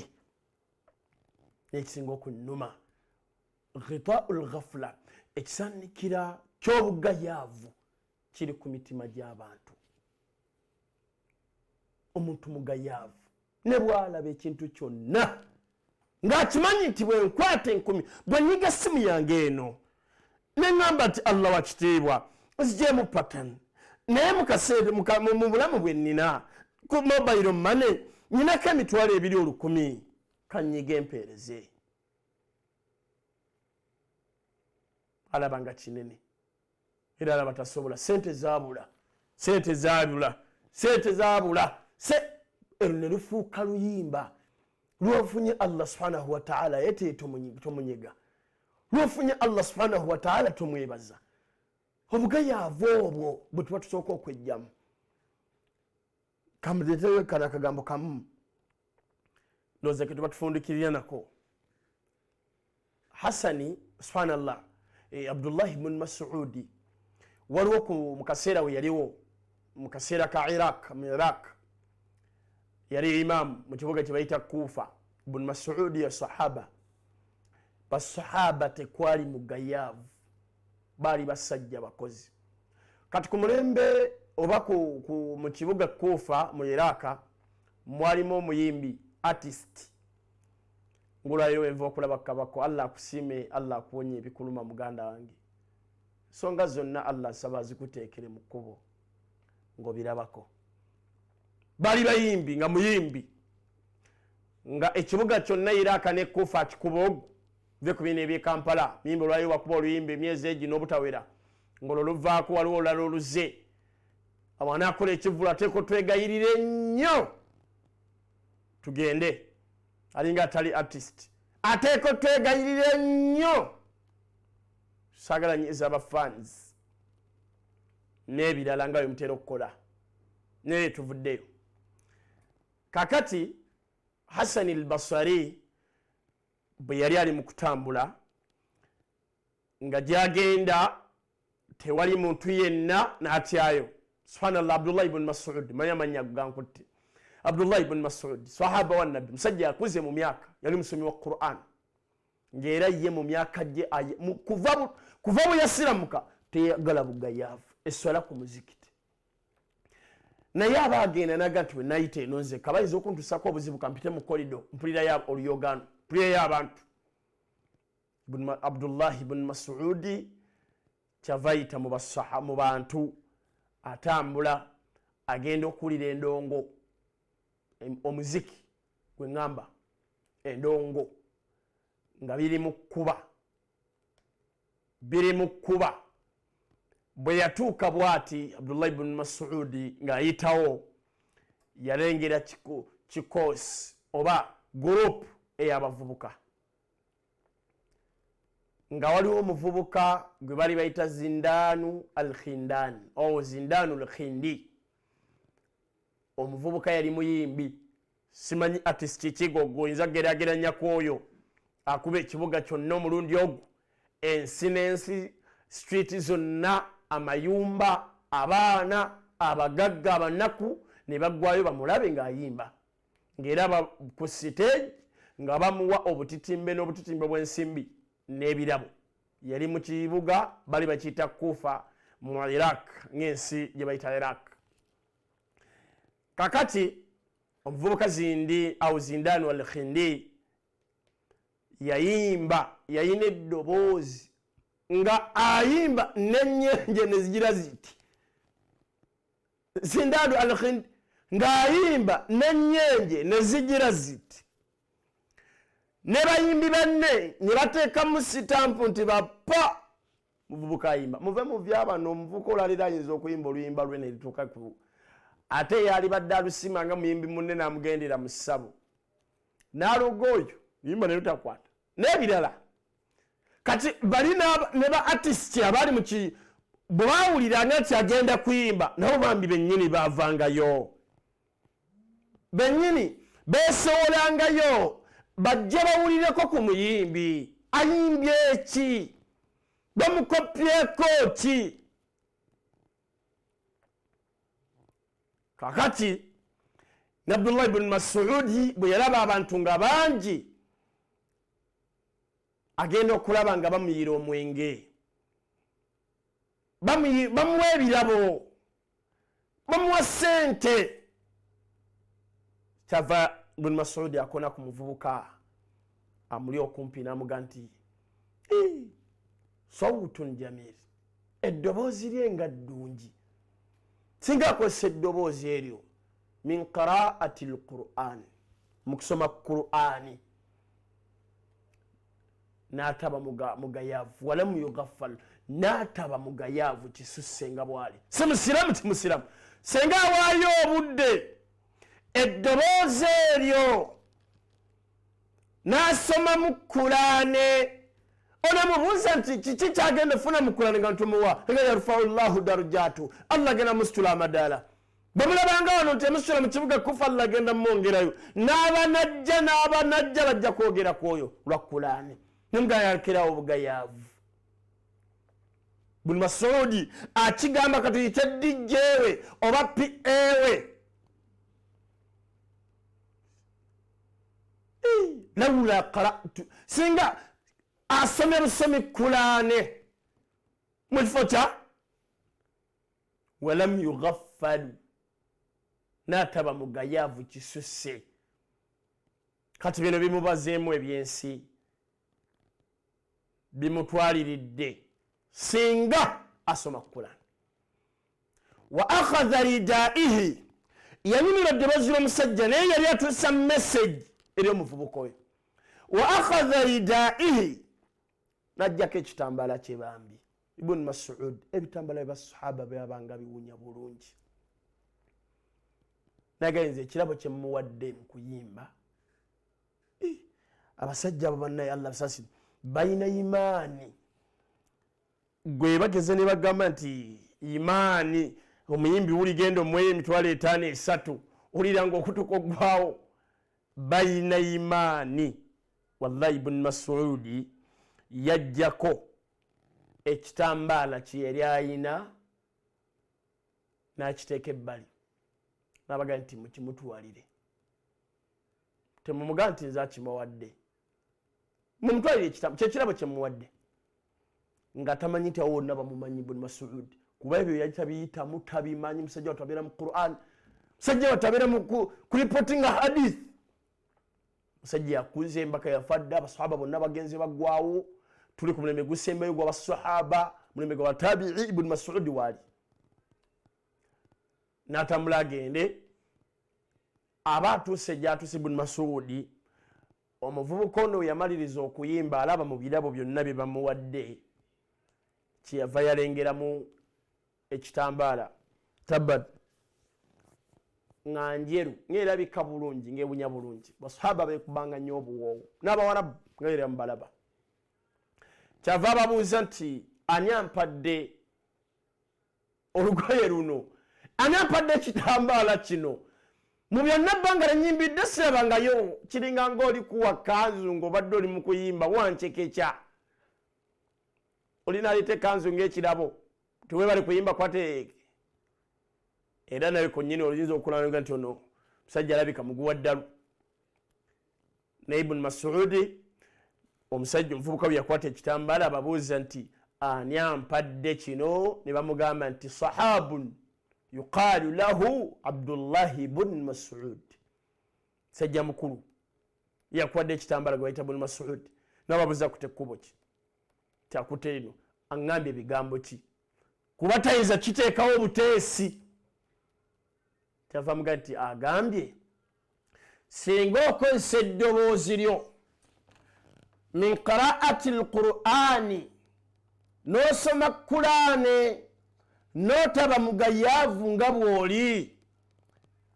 n'ekisinga okunnuma ghita'u lghafula ekisanikira ky'obugayavu kiri ku mitima gy'abantu. Omuntu mugayavu ne bwalaba ekintu kyonna ng'akimanyi nti bwenkwata 10 bwenyiga simu yange eno neŋŋamba nti Allah wakitiibwa nzigyemu pattern naye mukaseera mu bulamu bwe nnina ku mobile money nyinako emitwalo 2,100 kanyiga empeereze alaba nga kinene era alaba tasobola sente zaabula ne lufuuka luyimba lwofunye Allah subhanahu wa ta'ala yete tomunyega lwofunye Allah subhanahu wa ta'ala tomwebaza. Obugayavu obwo bwe tuba tusooka okwejjamu kamuleeteyo kana akagambo kamu ndowooza ke tuba tufundikirira nako. Hassani subhanallah Abdullah ibn Mas'udi waliwo mu kaseera we yaliwo mu kaseera ka mu Iraq yali imam mu kibuga kye bayita Kufa. Ibn Mas'udi ya sahaba basahaba tekwali mugayavu bali basajja bakozi kati ku mulembe oba mu kibuga Kufa mu Iraq mwalimu omuyimbi artist ngulayo enva okulaba kabako Allah akusime Allah akuwonye ebikuluma muganda wange songa zonna Allah saba zikuteekere mu kkubo ng'obirabako bali bayimbi nga muyimbi nga ekibuga kyonna Iraka ne Kufa kikubo ve ku bino eby'e Kampala miyimbi olwayo wakuba oluyimbi emyezi egi n'obutawera ng'olwo luvaako waliwo olulala oluze abaana akola ekivulu ateeko twegayirire nnyo tugende alinga atali artist ateeko twegayirire nnyo saagala nyiza abafans n'ebirala nga bwe mutera okukola naye tuvuddeyo kakati Hassan al-Basri bwe yali ali mu kutambula nga gyagenda tewali muntu yenna n'atyayo subhanallah Abdullah ibn Mas'ud manya gankutte Abdullah ibn Mas'ud sahaba wa nabi musajja yakuze mu myaka yali musomi wa Qur'an ngera ye mu myaka gye kuva bwe yasiramuka teyagala bugayavu eswala ku muzikiti naye abagenda nagati we nayite nonze kabayiza okuntusako obuzibu kampite mu korido mpulira ya oluyogano mpulira y'abantu Abdullah ibn Mas'ud kyavayita mu bantu atambula agenda okuwulira endongo omuziki gwe ngamba endongo nga biri mu kkuba bwe yatuuka bw'ati Abdullah ibn Mas'ud ng'ayitawo yalengera kikoosi oba gurupu ey'abavubuka nga waliwo omuvubuka gwe bali bayita Zindanu al-Khindani Zindanu al-Khindi omuvubuka yali muyimbi simanyi artist kikigo goyinza geraageranya kwoyo akuba ekibuga kyonna omulundi ogwo ensi n'ensi street zonna amayumba abaana abagagga abanaku ne baggwayo bamulabe ng'ayimba ng'era ku stage nga bamuwa obutitimbe n'obutitimbe bw'ensimbi n'ebirabo yali mu kibuga bali bakiyita Kufa mu Iraq ng'ensi gye bayita Iraq kakati omuvubuka Zindanu al-Khindi yayina eddoboozi nga ayimba n'ennyenje ne zigira ziti Zindanu al-Khindi ng'ayimba n'ennyenje ne zigira ziti ne bayimbi banne ne bateekamu sitampu nti bappa muvubuka ayimba muve mu vyabano omuvubuka olalira ayinza okuyimba oluyimba lwe ne lituuka ku ate yali badde alusima nga muyimbi munne n'amugendera mu ssabo n'aloga oyo yimba ne lutakwata n'ebirala kati bali ne ba artist abali mu bwe baawuliranga nti agenda kuyimba nabo bambi bennyini baavangayo bennyini beesowolangayo bajje bawulireko ku muyimbi ayimbye eki bamukopyeko ki kakati Abdullah ibn Mas'ud bwe yalaba abantu nga bangi agenda okulaba nga bamuyira omwenge bamuwa ebirabo bamuwa ssente kyava ibn Mas'ud akona ku muvubuka amuli okumpi n'amuga nti sawutun jamil eddoboozi lye nga ddungi singa akozesa eddoboozi eryo min qiraati al-Qur'an mu kusoma Qur'ani n'ataba mugayavu walamu yughaffal n'ataba mugayavu kisusse nga bwali si musiramu ti musiramu senga awaayo obudde eddoboozi eryo n'asoma mu Qur'ane onamubuuza nti kiki kyagenda funa mu Qur'ane nga ntumuwa nga yarfau llahu darajatu Allah genda musitula amadaala bwemulabanga wano nti emusitula mu kibuga Kufa Allah genda mwongerayo n'abanajja bajja kwogera kwoyo lwa Qur'ane nemugayakirawo obugayavu Ibn Mas'ud akigamba katuyite DJ we oba PA we lawula qara'tu singa asome busomi Qur'ane mu kifo kya walam yughaffalu n'ataba mugayavu kisusse kati bino bimubazeemu ebyensi bimutwaliridde singa asoma Qur'an wa akhadha ridaihi yanyumira eddoboozi ly'omusajja naye yali atuusa message eri omuvubuka oyo wa akhadha ridaihi n'ajjako ekitambaala kye bambi ibn Mas'ud ebitambala by'abasahaba byabanga biwunya bulungi nagayenze ekirabo kye muwadde mu kuyimba abasajja abo bannaye Allah basasi bayina imaani gwe bageze ne bagamba nti imaani omuyimbi wuli genda omweyo emitwalo 5-3 ulira ng'okutuka oggwawo bayina imaani wallahi ibn Mas'ud yajjako ekitambaala kye yali ayina n'akiteeka ebbali n'abaga nti mukimutwalire temumuga nti nze akimuwadde mumutwalire kyekirabo kye muwadde nga tamanyi nti awo wonna bamumanyi ibn Mas'ud kuba ebyo yali tabiyitamu tabimanyi musajja watabeera mu Qur'an musajja watabeera ku reporting hadith musajja yakuze embaka yafadde abasahaba bonna bagenzi baggwawo tuli ku mulembe gusembayo gw'abasahaba mulembe gwa tabi'i ibn Mas'ud wali n'atambula agende aba atuuse gy'atuuse ibn Mas'ud omuvubuka ono yamaliriza okuyimba alaba mu birabo byonna bye bamuwadde kyeyava yalengeramu ekitambaala tabbat nga njeru ng'erabika bulungi ng'ebunya bulungi basahaba beekubanga nnyo obuwoowo n'abawarabu ng'era mubalaba kyava ababuuza nti ani ampadde olugoye luno ani ampadde ekitambaala kino mu byonna ebbanga lyenyimbidde sirabangayo kiringa ng'oli kuwa kanzu ng'obadde oli mu kuyimba wancekekya olina alite kanzu ng'ekirabo tiwebale kuyimba kwateeke era nawe konnyini oluyinza okulanga nti ono musajja alabika muguwa ddalu ne ibn Mas'ud omusajja omuvubuka bwe yakwata ekitambaala ababuuza nti ani ampadde kino ne bamugamba nti sahabun yuqaalu lahu Abdullahi ibn Mas'ud sajja mukulu yakwadde ekitambaala gwe bayita ibn Mas'ud n'ababuuza kute kkubo ki takute eno aŋŋambye ebigambo ki kuba tayinza kiteekawo obuteesi kyava muga nti agambye singa okozesa eddoboozi lyo min qiraati alqur'ani n'osoma kulaane n'otaba mugayaavu nga bw'oli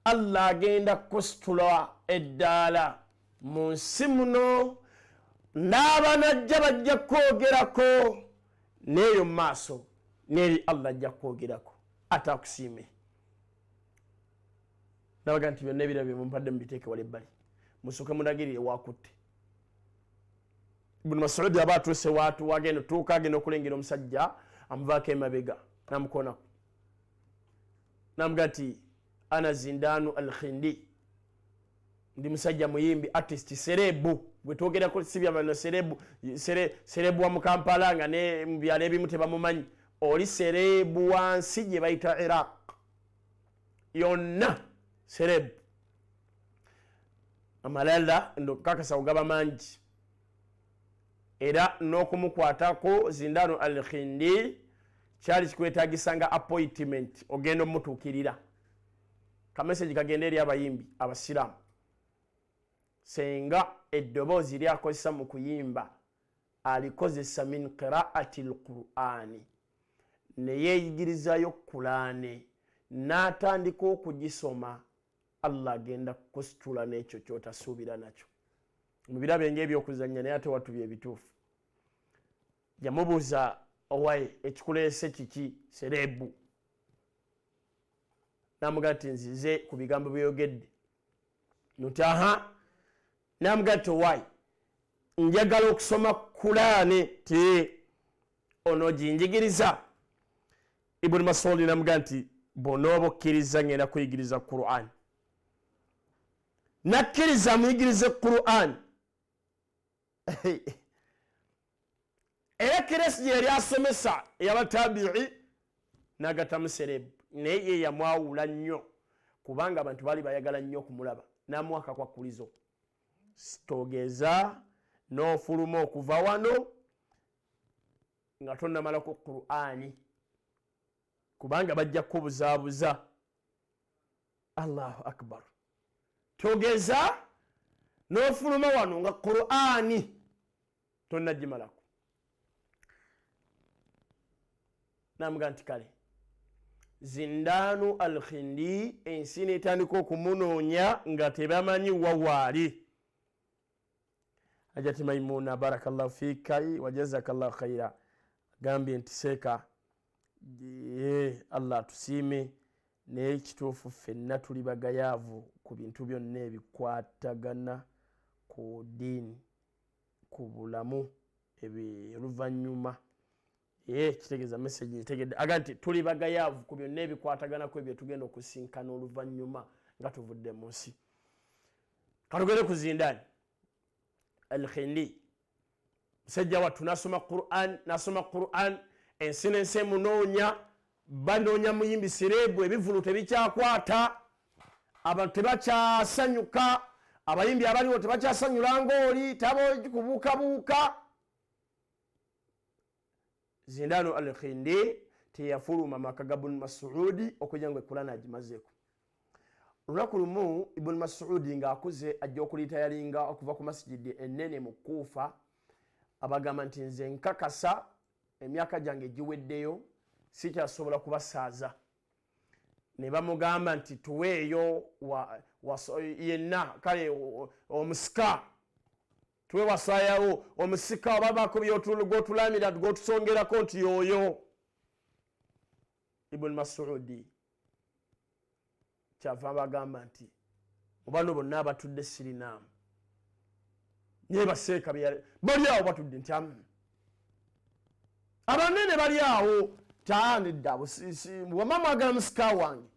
Allah agenda kusitula eddaala mu nsi muno n'abanajja bajja kwogerako n'eyo mu maaso n'eri Allah ajja kwogerako ate akusiime nabaga nti byonna ebirabo byemumpadde mubiteeke wala ebbali musooke munagirire waakutte ibn Mas'ud aba atuuse waatu wagenda tuuka agenda okulengera omusajja amuvaako emabega namukoonako namuga nti ana zindanu al-khindi ndi musajja muyimbi artist serebu gwe twogerako sibyamano serebu wa Mukampala nga ne mu byalo ebimu tebamumanyi oli serebu wansi gye bayita Iraq yonna serebu amalala ndokakasa ogaba mangi era n'okumukwatako zindano al-khindi kyali kikwetagisanga appointment ogenda omutuukirira kamesagi kagenda eri abayimbi abasiraamu senga eddoboozi lyakozesa mu kuyimba alikozesa min qiraati alqur'ani neyeeyigirizayo kulaane n'atandika okugisoma Allah agenda kusitula n'ekyo ky'otasuubira nakyo mu birabo ng'ebyokuzannya naye ate watubya ebituufu yamubuuza owaye ekikuleese kiki serebu namuga nti nzize ku bigambo byeyogedde nti aha namuga nti owaye njagala okusoma kulaane ti ono ginjigiriza ibn Mas'ud namuga nti bonooba okkiriza ngenda kuyigiriza Qur'an nakkiriza muyigirize Qur'an era kiresi gye yali asomesa ey'abatabi'i n'agatamu serebu naye ye yamwawula nnyo kubanga abantu baali bayagala nnyo okumulaba n'amuwa akakwakulizo togeza n'ofuluma okuva wano nga tonnamalako Qur'ani kubanga bajja kukubuzaabuza Allahu akbar togeza n'ofuluma wano nga Qur'ani tonnagimalako namuga nti kale Zindanu al-Khindi ensi netandika okumunoonya nga tebamanyi wawaali Hajati Maimuna barakallahu fika wa jazakallahu khaira gambye nti seeka Allah tusiime naye kituufu ffenna tuli bagayaavu ku bintu byonna ebikwatagana ku ddiini ku bulamu oluvannyuma kitegeeza message ntegedde aga nti tuli bagayaavu ku byonna ebikwatagana ku ebyo tugenda okusinkana oluvannyuma nga tuvudde mu nsi katugende ku Zindani al-Khindi musajja wattu nasoma Qur'an ensi n'ensi emunoonya banoonya muyimbi sireebu ebivulu tebikyakwata abantu tebakyasanyuka abayimbi abaliwo tebakyasanyula ng'oli tabokikubuukabuuka Zindanu al-Khindi teyafuluma maka ga Ibn Mas'udi okujja ngu Qur'an agimazeeko olunaku lumu Ibn Mas'udi ng'akuze ajja okulitayalinga okuva ku masjidi ennene mu Kuufa abagamba nti nze nkakasa emyaka gyange giweddeyo sikyasobola kubasaaza ne bamugamba nti tuweeyo yenna kale omusika tuwe wasaayawo omusika obabako byotulamira gotusongerako nti yoyo Ibn Mas'udi kyava bagamba nti mubano bonna abatudde sirinaamu naye baseeka bali awo batudde nti abanene bali awo taanidda wama mwagala musika wange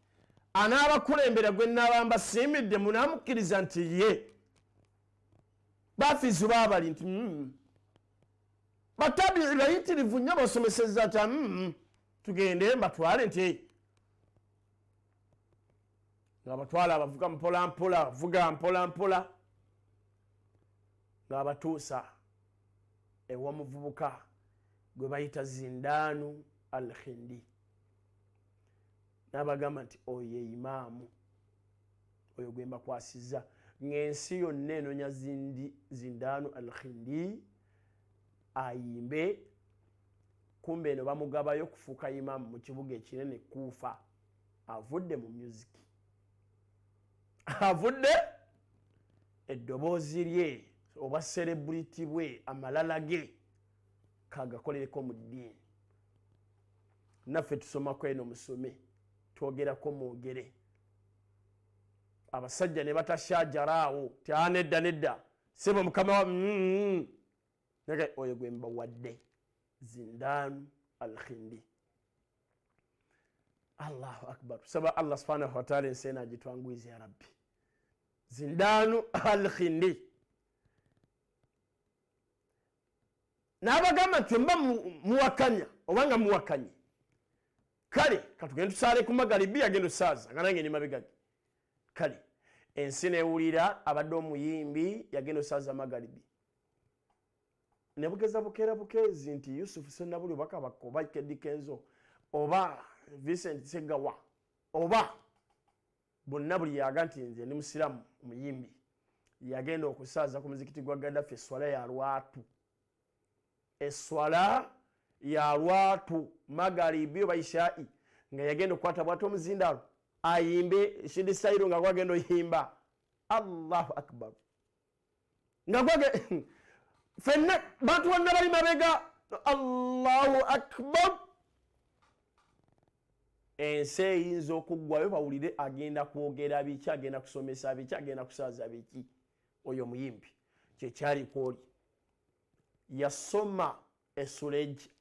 anaabakulembera gwe naabamba siimidde munaamukkiriza nti ye bafiizu baabali nti batabi'i bayitirivu nnyo basomesezza ta tugende mbatwale nti nga batwala abavuga mpolampola avuga mpolampola nga batuusa ewamuvubuka gwe bayita Zindanu al-Khindi n'abagamba nti oyo ye imaamu oyo gwe mbakwasizza ng'ensi yonna enoonya Zindanu al-Khindi ayimbe kumbe eno bamugabayo kufuuka imaamu mu kibuga ekinene Kuufa avudde mu music avudde eddoboozi lye oba celebrity bwe amalala ge kagakolereko mu ddiini naffe tusomako eno musome twogerako mwogere abasajja ne batashajaraawo nedda sebo mukama wa naye oyo gwe mbawadde Zindanu al-Khindi Allahu akbar saba Allah subhanahu wa ta'ala ensena agitwanguize ya rabbi Zindanu al-Khindi n'abagamba nti mba muwakanya obanga muwakanye kale katugenda tusaale ku magalibi agenda osaaza nga nange ni mabega kale ensi neewulira abadde omuyimbi yagenda osaaza magalibi ne bugeza bukeera bukeezi nti Yusufu Sennabuli bakabaka oba Kedi Kenzo oba Vincent Segawa oba bonna buli yaga nti nze ndi musiramu omuyimbi yagenda okusaaza ku muzikiti gwa Gaddafi eswala ya lwatu eswala ya lwatu magalibi oba ishai nga yagenda okukwata bwatu omuzindalo ayimbe shidi sayiro nga gwagenda oyimba Allahu akbar nga gwage fenna bantu bonna bali mabega Allahu akbar ensi eyinza okuggwayo bawulire agenda kwogera biki agenda kusomesa biki agenda kusaaza biki oyo muyimbi kyekyali kwoli yasoma esuleji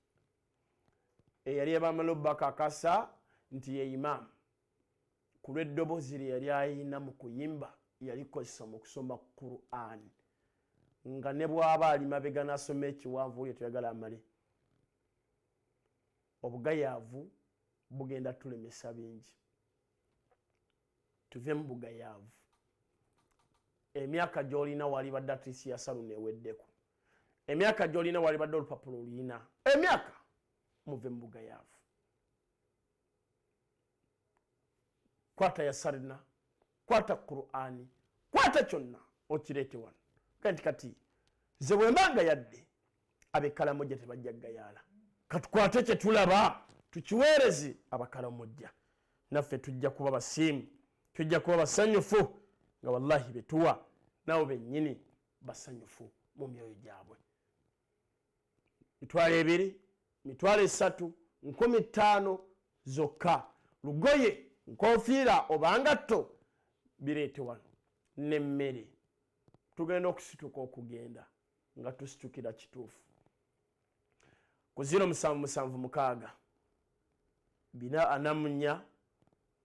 eyali ebamaloba kakasa nti ye imaamu ku lw'eddoboozi lye yali ayina mu kuyimba yali kozesa mu kusoma Qur'an nga ne bw'aba ali mabega n'asoma ekiwanvu oyo tuyagala amale obugayaavu bugenda tulemesa bingi tuve mu bugayaavu emyaka gy'olina wali badde atrisi ya saluni eweddeko emyaka gy'olina wali badde olupapulo oluyina emyaka muve mu bugayaavu kwata ya sarina kwata Qur'ani kwata kyonna okirete wano kati ze bwembanga yadde abekalamoja tebajja gayala katukwate kye tulaba tukiweereze abakalamoja naffe tujja kuba basiimu tujja kuba basanyufu nga wallahi betuwa nabo bennyini basanyufu mu myoyo gyabwe mitwalo 2 mitwalo 3 15 zokka lugoye nkofiira obangatto bireete wano n'emmere tugenda okusituka okugenda nga tusitukira kituufu ku 0776 444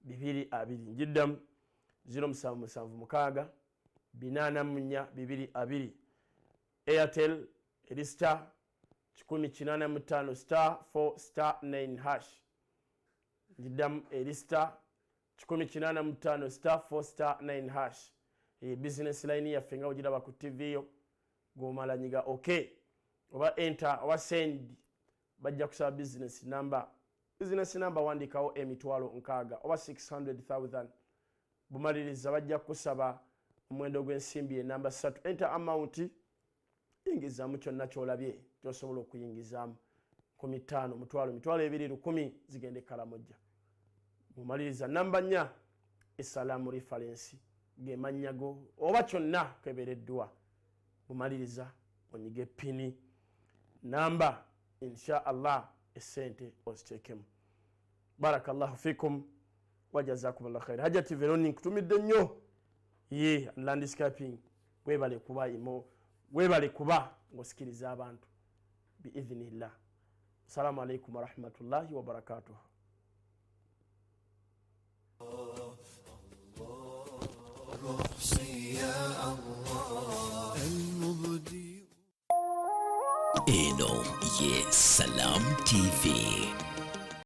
220 njiddamu 0776 444 220 Airtel eri star 185 star 4 star 9 hash njiddamu eri star 185 star 4 star 9 hash business line yaffe nga ogiraba ku TV yo gomala nyiga okay oba enter oba send bajja kusaba business number wandikawo emitwalo 6 oba 600,000 bumaliriza bajja kusaba omwendo gw'ensimbi enamba 3 enter amount ingizaamu kyonna kyolabye kyosobola okuyingizaamu 15 mitwalo 2 10 zigende Kalamoja bumaliriza namba 4 esalamu reference gemanyago oba kyonna kebereddwa bumaliriza onyige pini namba insha Allah esente ozitekemu barakallahu fikum wajazakumullahu khair hajati veroni kutumidde nnyo ye landscaping webale kuba imo webale kuba ngosikiriza abantu biidhnillah assalamu alaykum wa rahmatullahi wa barakatuh Eno ye Salam TV.